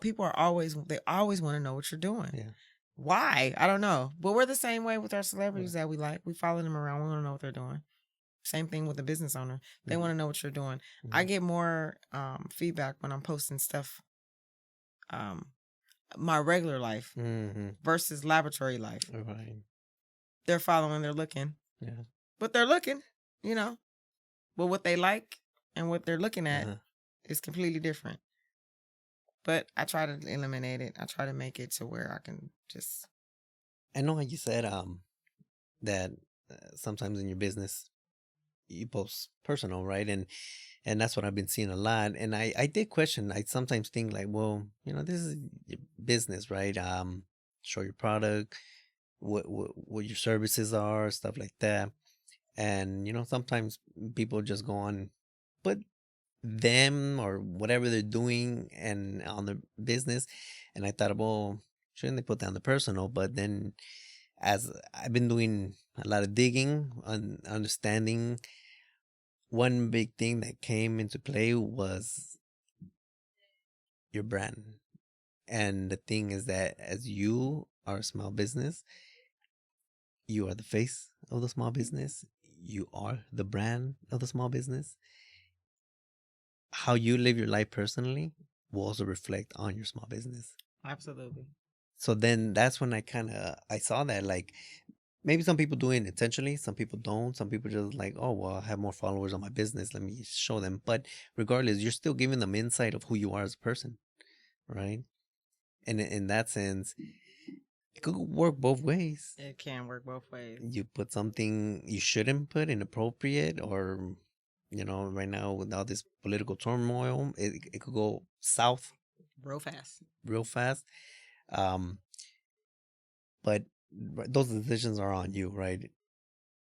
people are always want to know what you're doing. Yeah. Why? I don't know. But we're the same way with our celebrities that we like. We follow them around. We want to know what they're doing. Same thing with the business owner. They want to know what you're doing. I get more feedback when I'm posting stuff, my regular life versus laboratory life. Right. They're following, they're looking. Yeah. But they're looking, But what they like and what they're looking at is completely different. But I try to eliminate it. I try to make it to where I can just. I know how you said that sometimes in your business you post personal, right? And that's what I've been seeing a lot. And I did question. I sometimes think like, well, this is your business, right? Show your product, what your services are, stuff like that. And sometimes people just go on, put them or whatever they're doing and on their business. And I thought, well, shouldn't they put down the personal? But then as I've been doing a lot of digging on understanding, one big thing that came into play was your brand. And the thing is that as you are a small business, you are the face of the small business. You are the brand of the small business. How you live your life personally will also reflect on your small business. Absolutely. So then that's when I saw that, like, maybe some people do it intentionally, some people don't. Some people just like, oh, well, I have more followers on my business, let me show them. But regardless, you're still giving them insight of who you are as a person, right? And in that sense, it could work both ways. It can work both ways. You put something you shouldn't put, inappropriate, or right now with all this political turmoil, it could go south real fast. But those decisions are on you, right?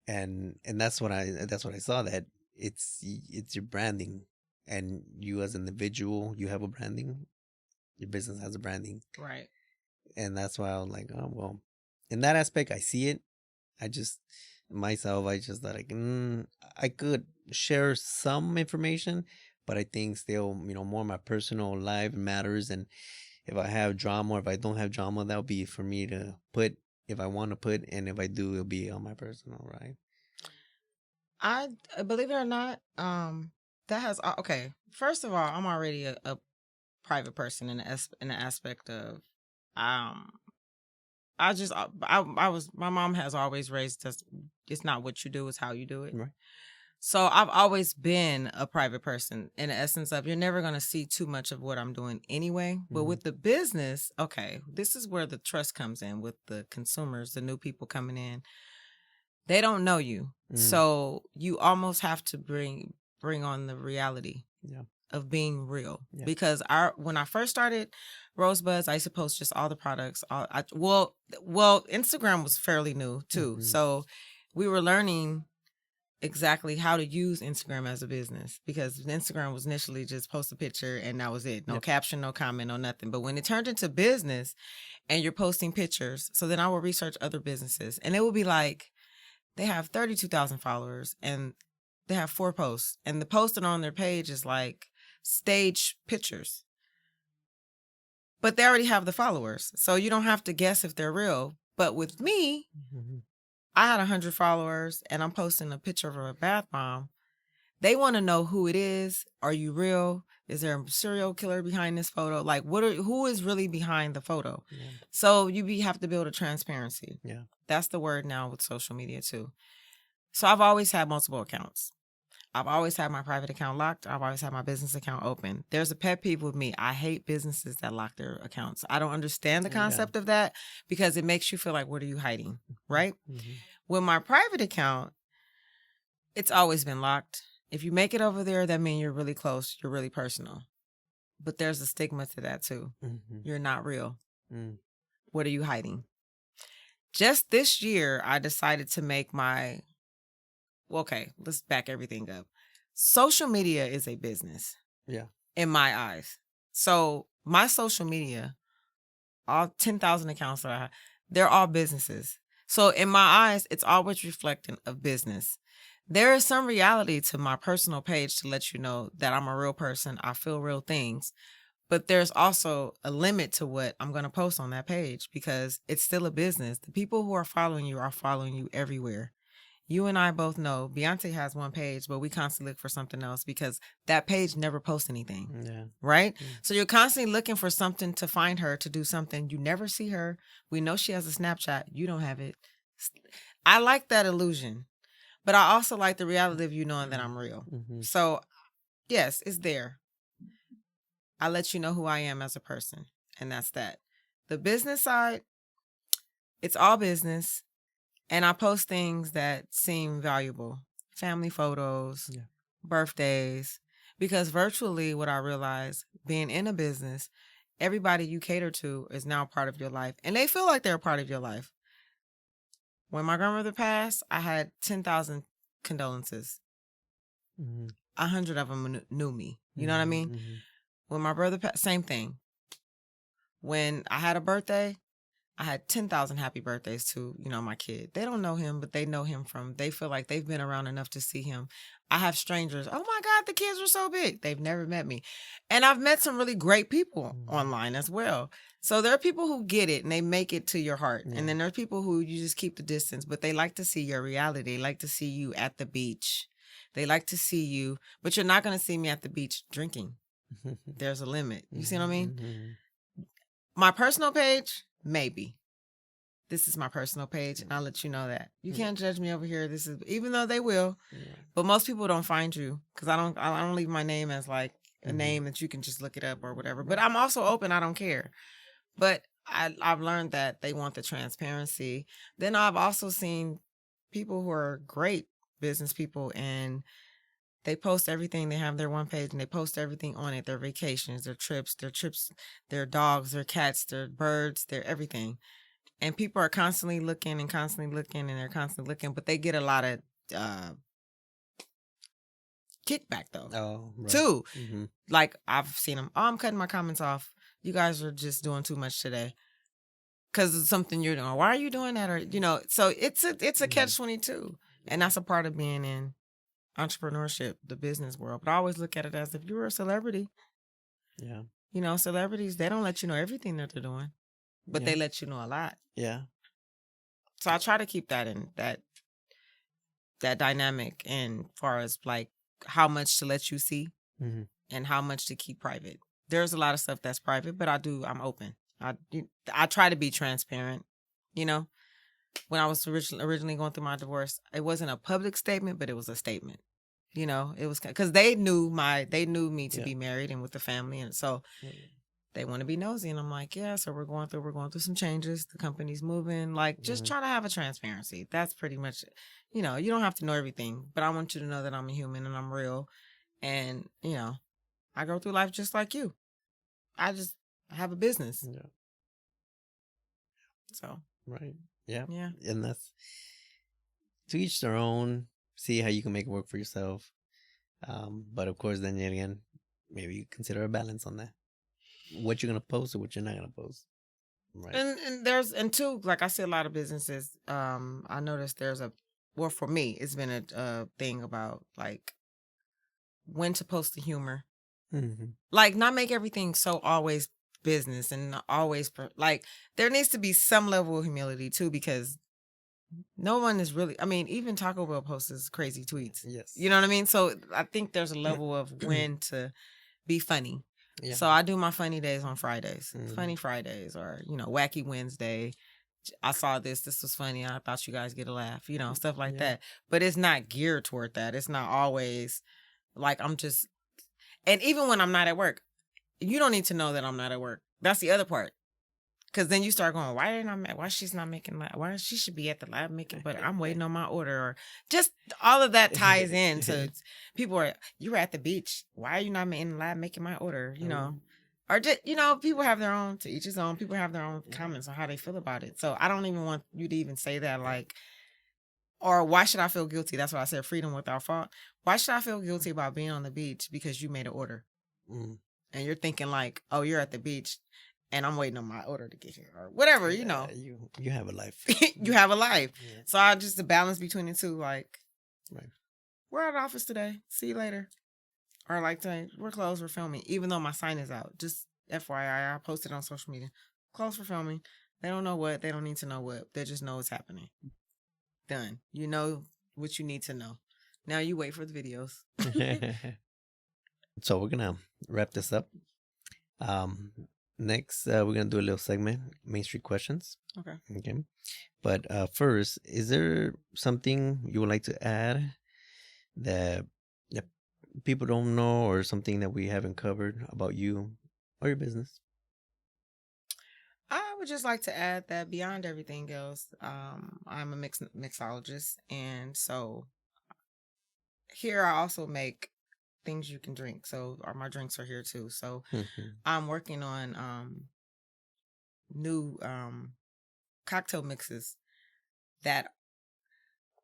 And that's what I saw, that it's your branding, and you as an individual, you have a branding. Your business has a branding, Right. and that's why I was like, oh well. In that aspect, I see it. I just myself, I just thought like, I could share some information, but I think still, more my personal life matters. And if I have drama or if I don't have drama, that'll be for me to put if I want to put, and if I do, it'll be on my personal, right? I believe it or not, that has okay. First of all, I'm already a private person in the aspect of, I just I was my mom has always raised us. It's not what you do, it's how you do it. Right. So I've always been a private person in the essence of you're never going to see too much of what I'm doing anyway. But with the business, okay, this is where the trust comes in with the consumers, the new people coming in. They don't know you. So you almost have to bring on the reality of being real. Yeah. Because when I first started Rosebuds, I used to post just all the products. Well, Instagram was fairly new too. So we were learning exactly how to use Instagram as a business, because Instagram was initially just post a picture and that was it. No caption, no comment, no nothing. But when it turned into business and you're posting pictures, so then I will research other businesses and it will be like, they have 32,000 followers and they have 4 posts, and the posting on their page is like stage pictures. But they already have the followers, so you don't have to guess if they're real. But with me, I had 100 followers and I'm posting a picture of a bath bomb. They want to know who it is. Are you real? Is there a serial killer behind this photo? Like, who is really behind the photo? Yeah. So you have to build a transparency. Yeah. That's the word now with social media too. So I've always had multiple accounts. I've always had my private account locked. I've always had my business account open. There's a pet peeve with me. I hate businesses that lock their accounts. I don't understand the concept of that, because it makes you feel like, what are you hiding? Right? With my private account, it's always been locked. If you make it over there, that means you're really close. You're really personal. But there's a stigma to that too. You're not real. What are you hiding? Just this year, I decided to make okay, let's back everything up. Social media is a business. Yeah. In my eyes. So my social media, all 10,000 accounts that I have, they're all businesses. So in my eyes, it's always reflecting of business. There is some reality to my personal page to let you know that I'm a real person. I feel real things. But there's also a limit to what I'm going to post on that page, because it's still a business. The people who are following you everywhere. You and I both know Beyonce has one page, but we constantly look for something else because that page never posts anything. Yeah. Right? So you're constantly looking for something to find her to do something. You never see her. We know she has a Snapchat. You don't have it. I like that illusion, but I also like the reality of you knowing that I'm real. So yes, it's there. I let you know who I am as a person, and that's that. The business side, it's all business. And I post things that seem valuable. Family photos, birthdays. Because virtually what I realized, being in a business, everybody you cater to is now part of your life. And they feel like they're a part of your life. When my grandmother passed, I had 10,000 condolences. 100 of them knew me. You know what I mean? When my brother passed, same thing. When I had a birthday, I had 10,000 happy birthdays to, my kid. They don't know him, but they know him they feel like they've been around enough to see him. I have strangers. Oh my God, the kids are so big. They've never met me. And I've met some really great people online as well. So there are people who get it and they make it to your heart. And then there are people who you just keep the distance, but they like to see your reality. They like to see you at the beach. They like to see you, but you're not going to see me at the beach drinking. There's a limit. You see what I mean? My personal page, maybe. This is my personal page, and I'll let you know that. You can't judge me over here. This is, even though they will, but most people don't find you, because I don't leave my name as like a name that you can just look it up or whatever. But I'm also open. I don't care. But I've learned that they want the transparency. Then I've also seen people who are great business people, and they post everything. They have their one page and they post everything on it. Their vacations, their trips, their dogs, their cats, their birds, their everything. And people are constantly looking and constantly looking and they're constantly looking, but they get a lot of kickback though. Oh, right. Too. Mm-hmm. Like I've seen them. Oh, I'm cutting my comments off. You guys are just doing too much today. Because it's something you're doing. Why are you doing that? Or so it's a catch-22, and that's a part of being in entrepreneurship, the business world. But I always look at it as if you were a celebrity. Yeah. Celebrities, they don't let you know everything that they're doing, but they let you know a lot. Yeah. So I try to keep that in that dynamic, and far as like how much to let you see and how much to keep private. There's a lot of stuff that's private, but I'm open. I try to be transparent. When I was originally going through my divorce, it wasn't a public statement, but it was a statement. It was because they knew me to be married and with the family, and so they want to be nosy. And I'm like, yeah. So we're going through some changes. The company's moving. Like, just try to have a transparency. That's pretty much, you don't have to know everything, but I want you to know that I'm a human and I'm real, and I go through life just like you. I just have a business. Yeah. So. Right. Yeah. Yeah. And that's to each their own. See how you can make it work for yourself. But of course, then again, maybe you consider a balance on that. What you're gonna post or what you're not gonna post. Right. And two, like I see a lot of businesses. I noticed for me, it's been a thing about like when to post the humor. Mm-hmm. Like not make everything so always business and always like there needs to be some level of humility too, because no one is really, even Taco Bell posts crazy tweets. Yes. You know what I mean? So I think there's a level of when to be funny. Yeah. So I do my funny days on Fridays, funny Fridays, or, wacky Wednesday. I saw this was funny. I thought you guys get a laugh, stuff like that. But it's not geared toward that. It's not always like and even when I'm not at work, you don't need to know that I'm not at work. That's the other part. Because then you start going, why she's not making, why she should be at the lab making, but I'm waiting on my order. Or just all of that ties in to people you were at the beach. Why are you not in the lab making my order? Or just, people have their own, to each his own. People have their own comments on how they feel about it. So I don't even want you to even say that, like, or why should I feel guilty? That's what I said, freedom without fault. Why should I feel guilty about being on the beach because you made an order? And you're thinking like, oh, you're at the beach and I'm waiting on my order to get here or whatever, You have a life. You have a life. Yeah. So I just the balance between the two, like, we're at the office today. See you later. Or like, we're closed, we're filming. Even though my sign is out. Just FYI, I posted on social media. Closed for filming. They don't know what. They don't need to know what. They just know what's happening. Done. You know what you need to know. Now you wait for the videos. So we're going to wrap this up. Next, we're going to do a little segment, Main Street Questions. Okay. But first, is there something you would like to add that people don't know, or something that we haven't covered about you or your business? I would just like to add that beyond everything else, I'm a mixologist. And so here I also make things you can drink. So my drinks are here too. So I'm working on new cocktail mixes that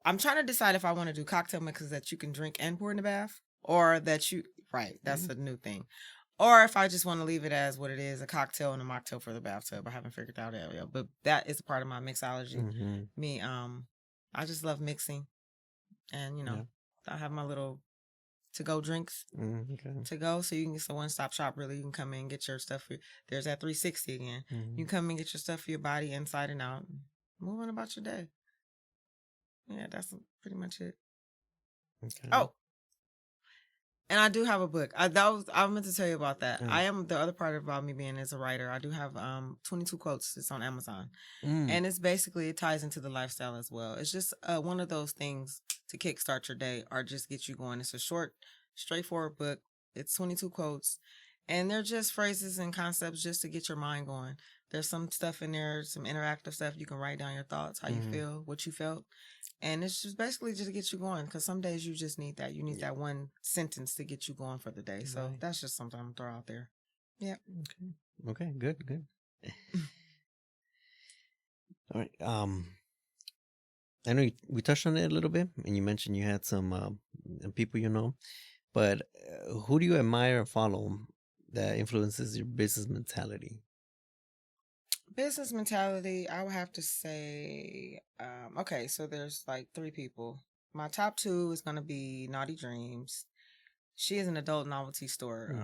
I'm trying to decide if I want to do cocktail mixes that you can drink and pour in the bath, or that that's a new thing. Or if I just want to leave it as what it is, a cocktail and a mocktail for the bathtub. I haven't figured that out yet, but that is a part of my mixology. Me, I just love mixing, and I have my little to-go drinks to go, so you can get a one-stop shop. Really, you can come in and get your stuff. There's that 360 again. You can come and get your stuff for your body inside and out. Move on about your day. Yeah, that's pretty much it. Okay. Oh, and I do have a book. I meant to tell you about that. I am the other part about me being as a writer. I do have 22 quotes. It's on Amazon, and it ties into the lifestyle as well. It's just one of those things to kickstart your day or just get you going. It's a short, straightforward book. It's 22 quotes, and they're just phrases and concepts just to get your mind going. There's some stuff in there, some interactive stuff. You can write down your thoughts, how you feel, what you felt. And it's just basically just to get you going, because some days you just need that. You need that one sentence to get you going for the day. So that's just something I'm going to throw out there. Yeah. Okay. Good. All right. I know we touched on it a little bit, and you mentioned you had some people But who do you admire or follow that influences your business mentality? Business mentality, I would have to say, okay, so there's like 3 people. My top 2 is going to be Naughty Dreams. She is an adult novelty store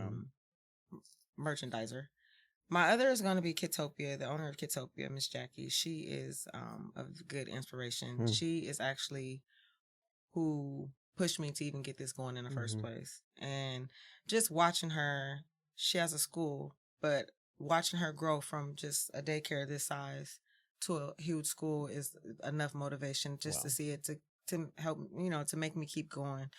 merchandiser. My other is going to be Kitopia, the owner of Kitopia, Miss Jackie. She is a good inspiration. She is actually who pushed me to even get this going in the first place. And just watching her, she has a school, but watching her grow from just a daycare this size to a huge school is enough motivation just to see it to help, to make me keep going.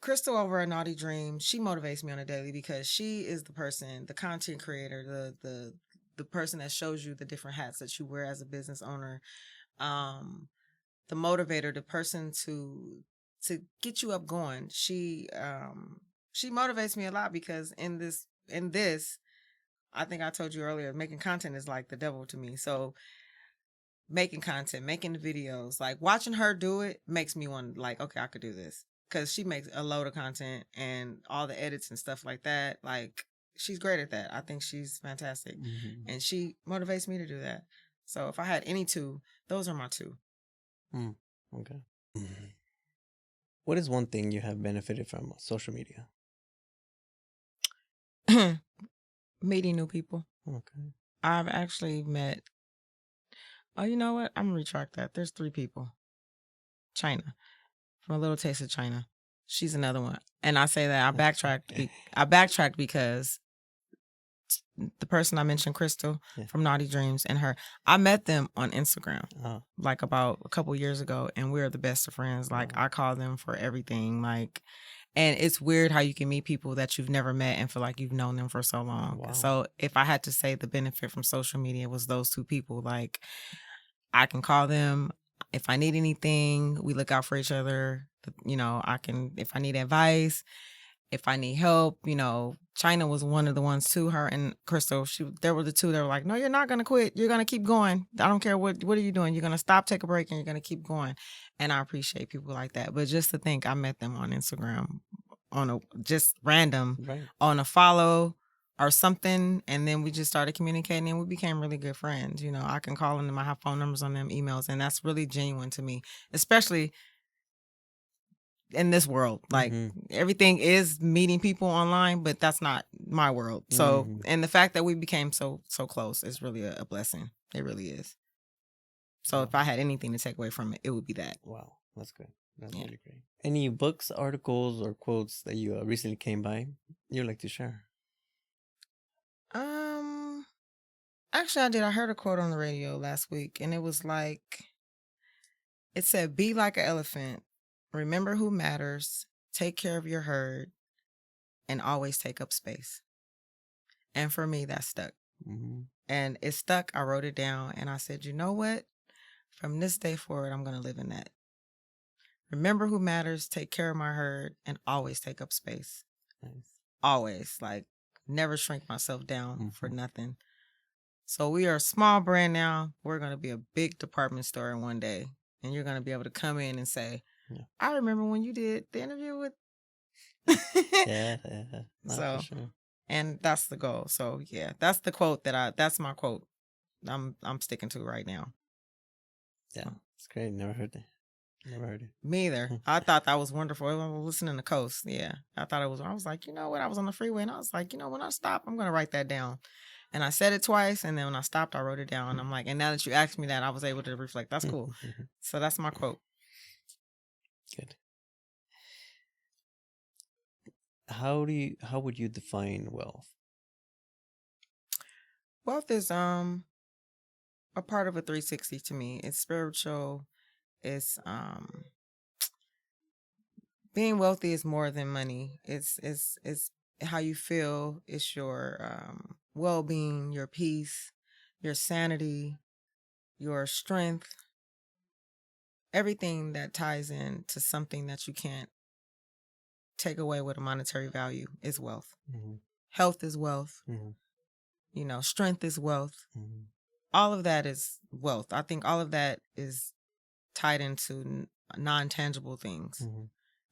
Crystal over at Naughty Dream, she motivates me on a daily because she is the person, the content creator, the person that shows you the different hats that you wear as a business owner. The motivator, the person to get you up going. She motivates me a lot because in this, I think I told you earlier, making content is like the devil to me. So making content, making the videos, like watching her do it makes me want like, okay, I could do this. Cause she makes a load of content and all the edits and stuff like that. Like she's great at that. I think she's fantastic. And she motivates me to do that. So if I had any 2, those are my 2. Okay. What is one thing you have benefited from social media? Meeting new people. Okay. I've actually met, you know what? I'm going to retract that. There's 3 people. China. From A Little Taste of China. She's another one. And I say that I backtracked because the person I mentioned, Crystal from Naughty Dreams, and her, I met them on Instagram like about a couple years ago, and we're the best of friends. Like I call them for everything. Like, and it's weird how you can meet people that you've never met and feel like you've known them for so long. Wow. So if I had to say the benefit from social media was those 2 people, like I can call them if I need anything. We look out for each other. I can, if I need advice, if I need help, China was one of the ones too, her and Crystal. There were the 2 that were like, no, you're not going to quit. You're going to keep going. I don't care what are you doing? You're going to stop, take a break, and you're going to keep going. And I appreciate people like that. But just to think I met them on Instagram on a just random, on a follow or something. And then we just started communicating and we became really good friends. I can call them. I have phone numbers on them, emails. And that's really genuine to me, especially in this world. Like everything is meeting people online, but that's not my world. So, and the fact that we became so close is really a blessing. It really is. So if I had anything to take away from it, it would be that. Wow. That's good. That's really great. Any books, articles, or quotes that you recently came by you'd like to share? Actually I did. I heard a quote on the radio last week and it was like, it said, be like an elephant. Remember who matters, take care of your herd, and always take up space. And for me, that stuck. And it stuck. I wrote it down and I said, you know what? From this day forward, I'm going to live in that. Remember who matters, take care of my herd, and always take up space. Nice. Always. Like, never shrink myself down for nothing. So we are a small brand now. We're going to be a big department store in one day. And you're going to be able to come in and say, I remember when you did the interview with. Yeah. So, for sure. And that's the goal. So yeah, that's the quote that's my quote. I'm sticking to right now. Yeah, it's great. Never heard it. Me either. I thought that was wonderful. I was listening to Coast. Yeah, I was like, you know what? I was on the freeway and I was like, when I stop, I'm going to write that down. And I said it twice. And then when I stopped, I wrote it down. And I'm like, and now that you asked me that, I was able to reflect. That's cool. So that's my quote. Good. How would you define wealth? Wealth is a part of a 360 to me. It's spiritual. It's being wealthy is more than money. It's how you feel. It's your well-being, your peace, your sanity, your strength. Everything that ties into something that you can't take away with a monetary value is wealth. Health is wealth. Strength is wealth. All of that is wealth. I think all of that is tied into non-tangible things.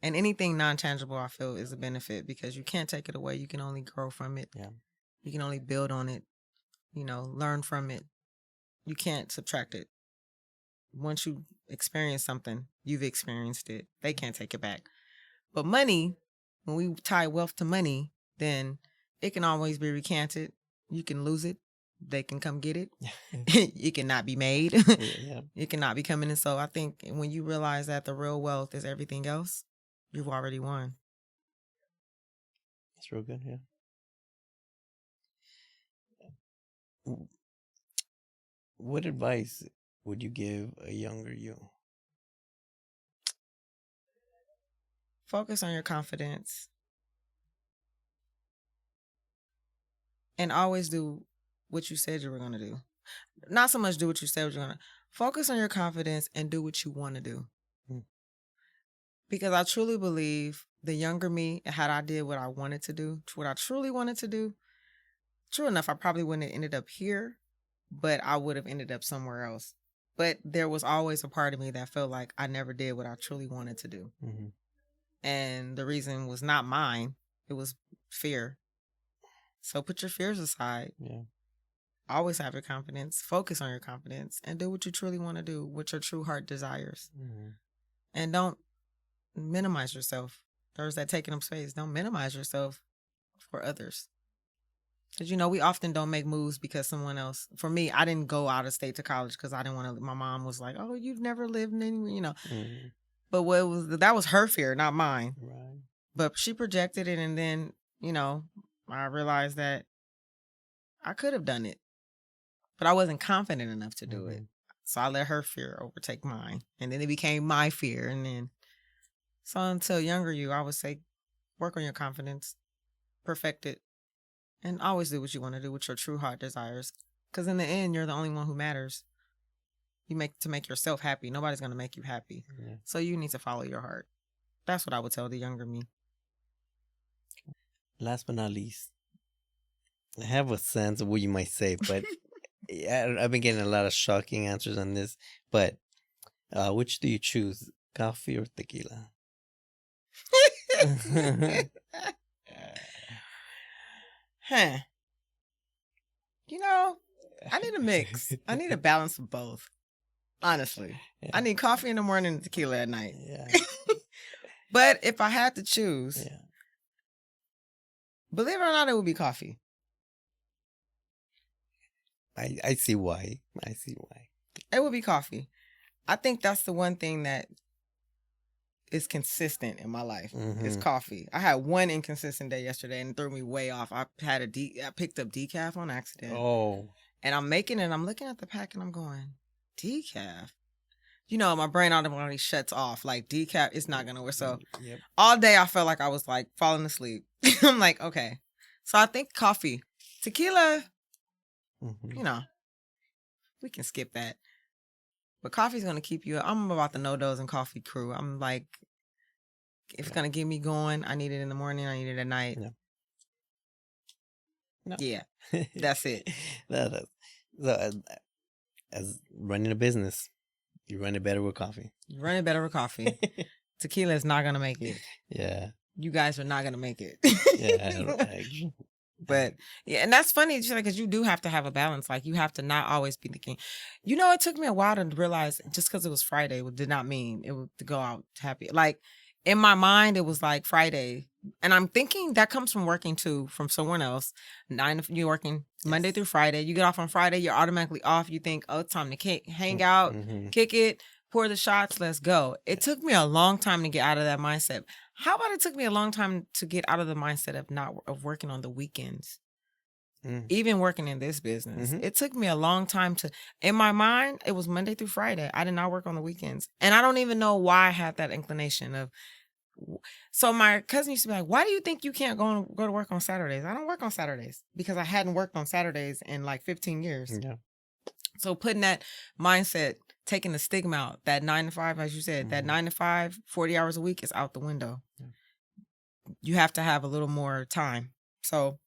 And anything non-tangible, I feel, is a benefit because you can't take it away. You can only grow from it. Yeah. You can only build on it, learn from it. You can't subtract it. Once you experience something, you've experienced it. They can't take it back. But money, when we tie wealth to money, then it can always be recanted. You can lose it. They can come get it. It cannot be made. Yeah. It cannot be coming in. So I think when you realize that the real wealth is everything else, you've already won. That's real good, yeah. What advice would you give a younger you? Focus on your confidence. And always do what you said you were going to do. Not so much do what you said you're going to. Focus on your confidence and do what you want to do. Because I truly believe the younger me, had I did what I wanted to do, what I truly wanted to do, true enough, I probably wouldn't have ended up here, but I would have ended up somewhere else. But there was always a part of me that felt like I never did what I truly wanted to do. Mm-hmm. And the reason was not mine. It was fear. So put your fears aside. Yeah. Always have your confidence. Focus on your confidence and do what you truly want to do, what your true heart desires. Mm-hmm. And don't minimize yourself. There's that taking up space. Don't minimize yourself for others. Because, we often don't make moves because someone else. For me, I didn't go out of state to college because I didn't want to. My mom was like, "Oh, you've never lived anywhere," Mm-hmm. But that was her fear, not mine. Right. But she projected it, and then I realized that I could have done it, but I wasn't confident enough to do it. So I let her fear overtake mine, and then it became my fear. And then, so until younger you, I would say, work on your confidence, perfect it. And always do what you want to do, what your true heart desires. Because in the end, you're the only one who matters. You make yourself happy. Nobody's going to make you happy. Yeah. So you need to follow your heart. That's what I would tell the younger me. Last but not least, I have a sense of what you might say, but I've been getting a lot of shocking answers on this. But which do you choose, coffee or tequila? Huh. I need a mix. I need a balance of both. Honestly. Yeah. I need coffee in the morning and tequila at night. Yeah. But if I had to choose, Yeah. believe it or not, it would be coffee. I see why. It would be coffee. I think that's the one thing that is consistent in my life. Is coffee. I had one inconsistent day yesterday and it threw me way off. I picked up decaf on accident. Oh. And I'm making it. I'm looking at the pack and I'm going, decaf. My brain automatically shuts off. Like decaf, it's not gonna work. So all day I felt like I was like falling asleep. I'm like, okay. So I think coffee, tequila. We can skip that. But coffee's going to keep you. I'm about the no-dose and coffee crew. I'm like, if it's going to get me going, I need it in the morning, I need it at night. No. Yeah, that's it. So, as running a business, you run it better with coffee. You run it better with coffee. Tequila is not going to make it. Yeah. You guys are not going to make it. Yeah. But yeah, and that's funny because you do have to have a balance. Like you have to not always be the king. It took me a while to realize just because it was Friday did not mean it would to go out happy. Like in my mind, it was like Friday, and I'm thinking that comes from working too from someone else. You're working Monday through Friday. You get off on Friday, you're automatically off. You think, oh, it's time to hang out, kick it, pour the shots, let's go. It took me a long time to get out of that mindset. How about it took me a long time to get out of the mindset of working on the weekends? Even working in this business, it took me a long time in my mind, it was Monday through Friday. I did not work on the weekends. And I don't even know why I had that inclination of, so my cousin used to be like, why do you think you can't go to work on Saturdays? I don't work on Saturdays because I hadn't worked on Saturdays in like 15 years. Yeah. So putting that mindset, taking the stigma out, that 9 to 5, as you said, that 9 to 5, 40 hours a week is out the window. Yeah. You have to have a little more time. So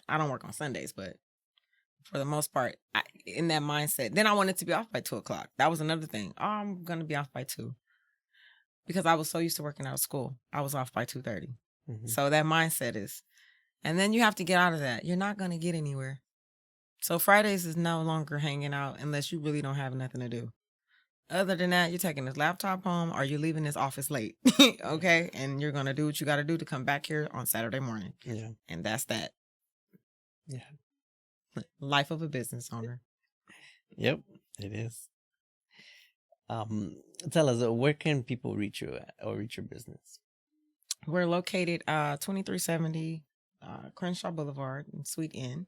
I don't work on Sundays, but for the most part, in that mindset, then I wanted to be off by 2:00. That was another thing. Oh, I'm going to be off by 2. because I was so used to working out of school. I was off by 2:30. Mhm. So that mindset is, and then you have to get out of that. You're not going to get anywhere. So Fridays is no longer hanging out unless you really don't have nothing to do. Other than that, you're taking this laptop home or you're leaving this office late. Okay. And you're going to do what you got to do to come back here on Saturday morning. Yeah. And that's that. Yeah. Life of a business owner. Yep. It is. Tell us, where can people reach you at, or reach your business? We're located 2370 Crenshaw Boulevard in Suite Inn.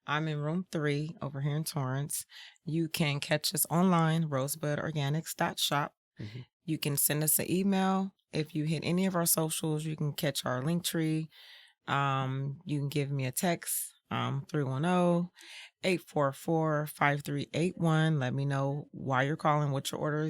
I'm in room 3 over here in Torrance. You can catch us online, rosebudorganics.shop. Mhm. You can send us an email. If you hit any of our socials, you can catch our link tree. You can give me a text, 310-844-5381. Let me know why you're calling, what your order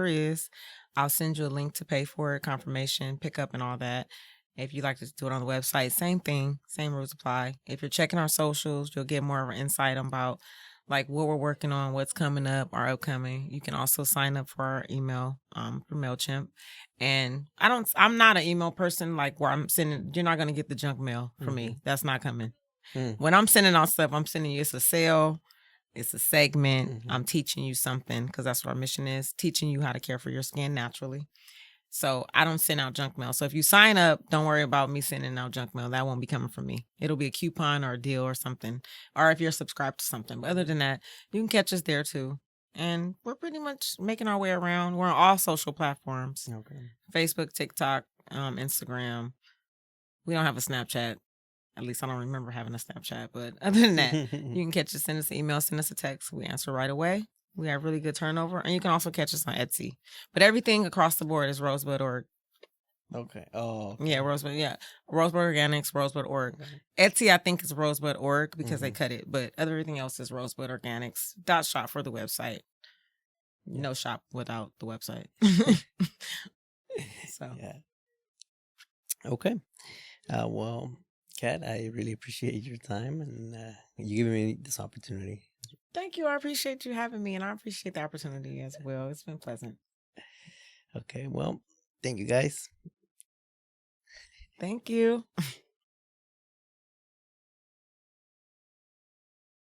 is. I'll send you a link to pay for it, confirmation, pickup, and all that. If you'd like to do it on the website, same thing, same rules apply. If you're checking our socials, you'll get more of an insight about like what we're working on, what's coming up, our upcoming. You can also sign up for our email for MailChimp. And I'm not an email person like where I'm sending, you're not going to get the junk mail from me. That's not coming. When I'm sending out stuff, I'm sending you, it's a sale, it's a segment. I'm teaching you something because that's what our mission is, teaching you how to care for your skin naturally. So I don't send out junk mail. So if you sign up, don't worry about me sending out junk mail. That won't be coming from me. It'll be a coupon or a deal or something, or if you're subscribed to something. But other than that, you can catch us there too. And we're pretty much making our way around. We're on all social platforms. Okay. Facebook, TikTok, Instagram. We don't have a Snapchat. At least I don't remember having a Snapchat. But other than that, you can catch us, send us an email, send us a text. We answer right away. We have really good turnover. And you can also catch us on Etsy. But everything across the board is Rosebud.org. Okay. Oh. Okay. Yeah, Rosebud. Yeah. Rosebud Organics, Rosebud.org. Etsy, I think, is Rosebud.org because they cut it. But everything else is rosebudorganics.shop for the website. Yeah. No shop without the website. So. Yeah. Okay. Well, Kat, I really appreciate your time and you giving me this opportunity. Thank you. I appreciate you having me, and I appreciate the opportunity as well. It's been pleasant. Okay. Well, thank you, guys. Thank you.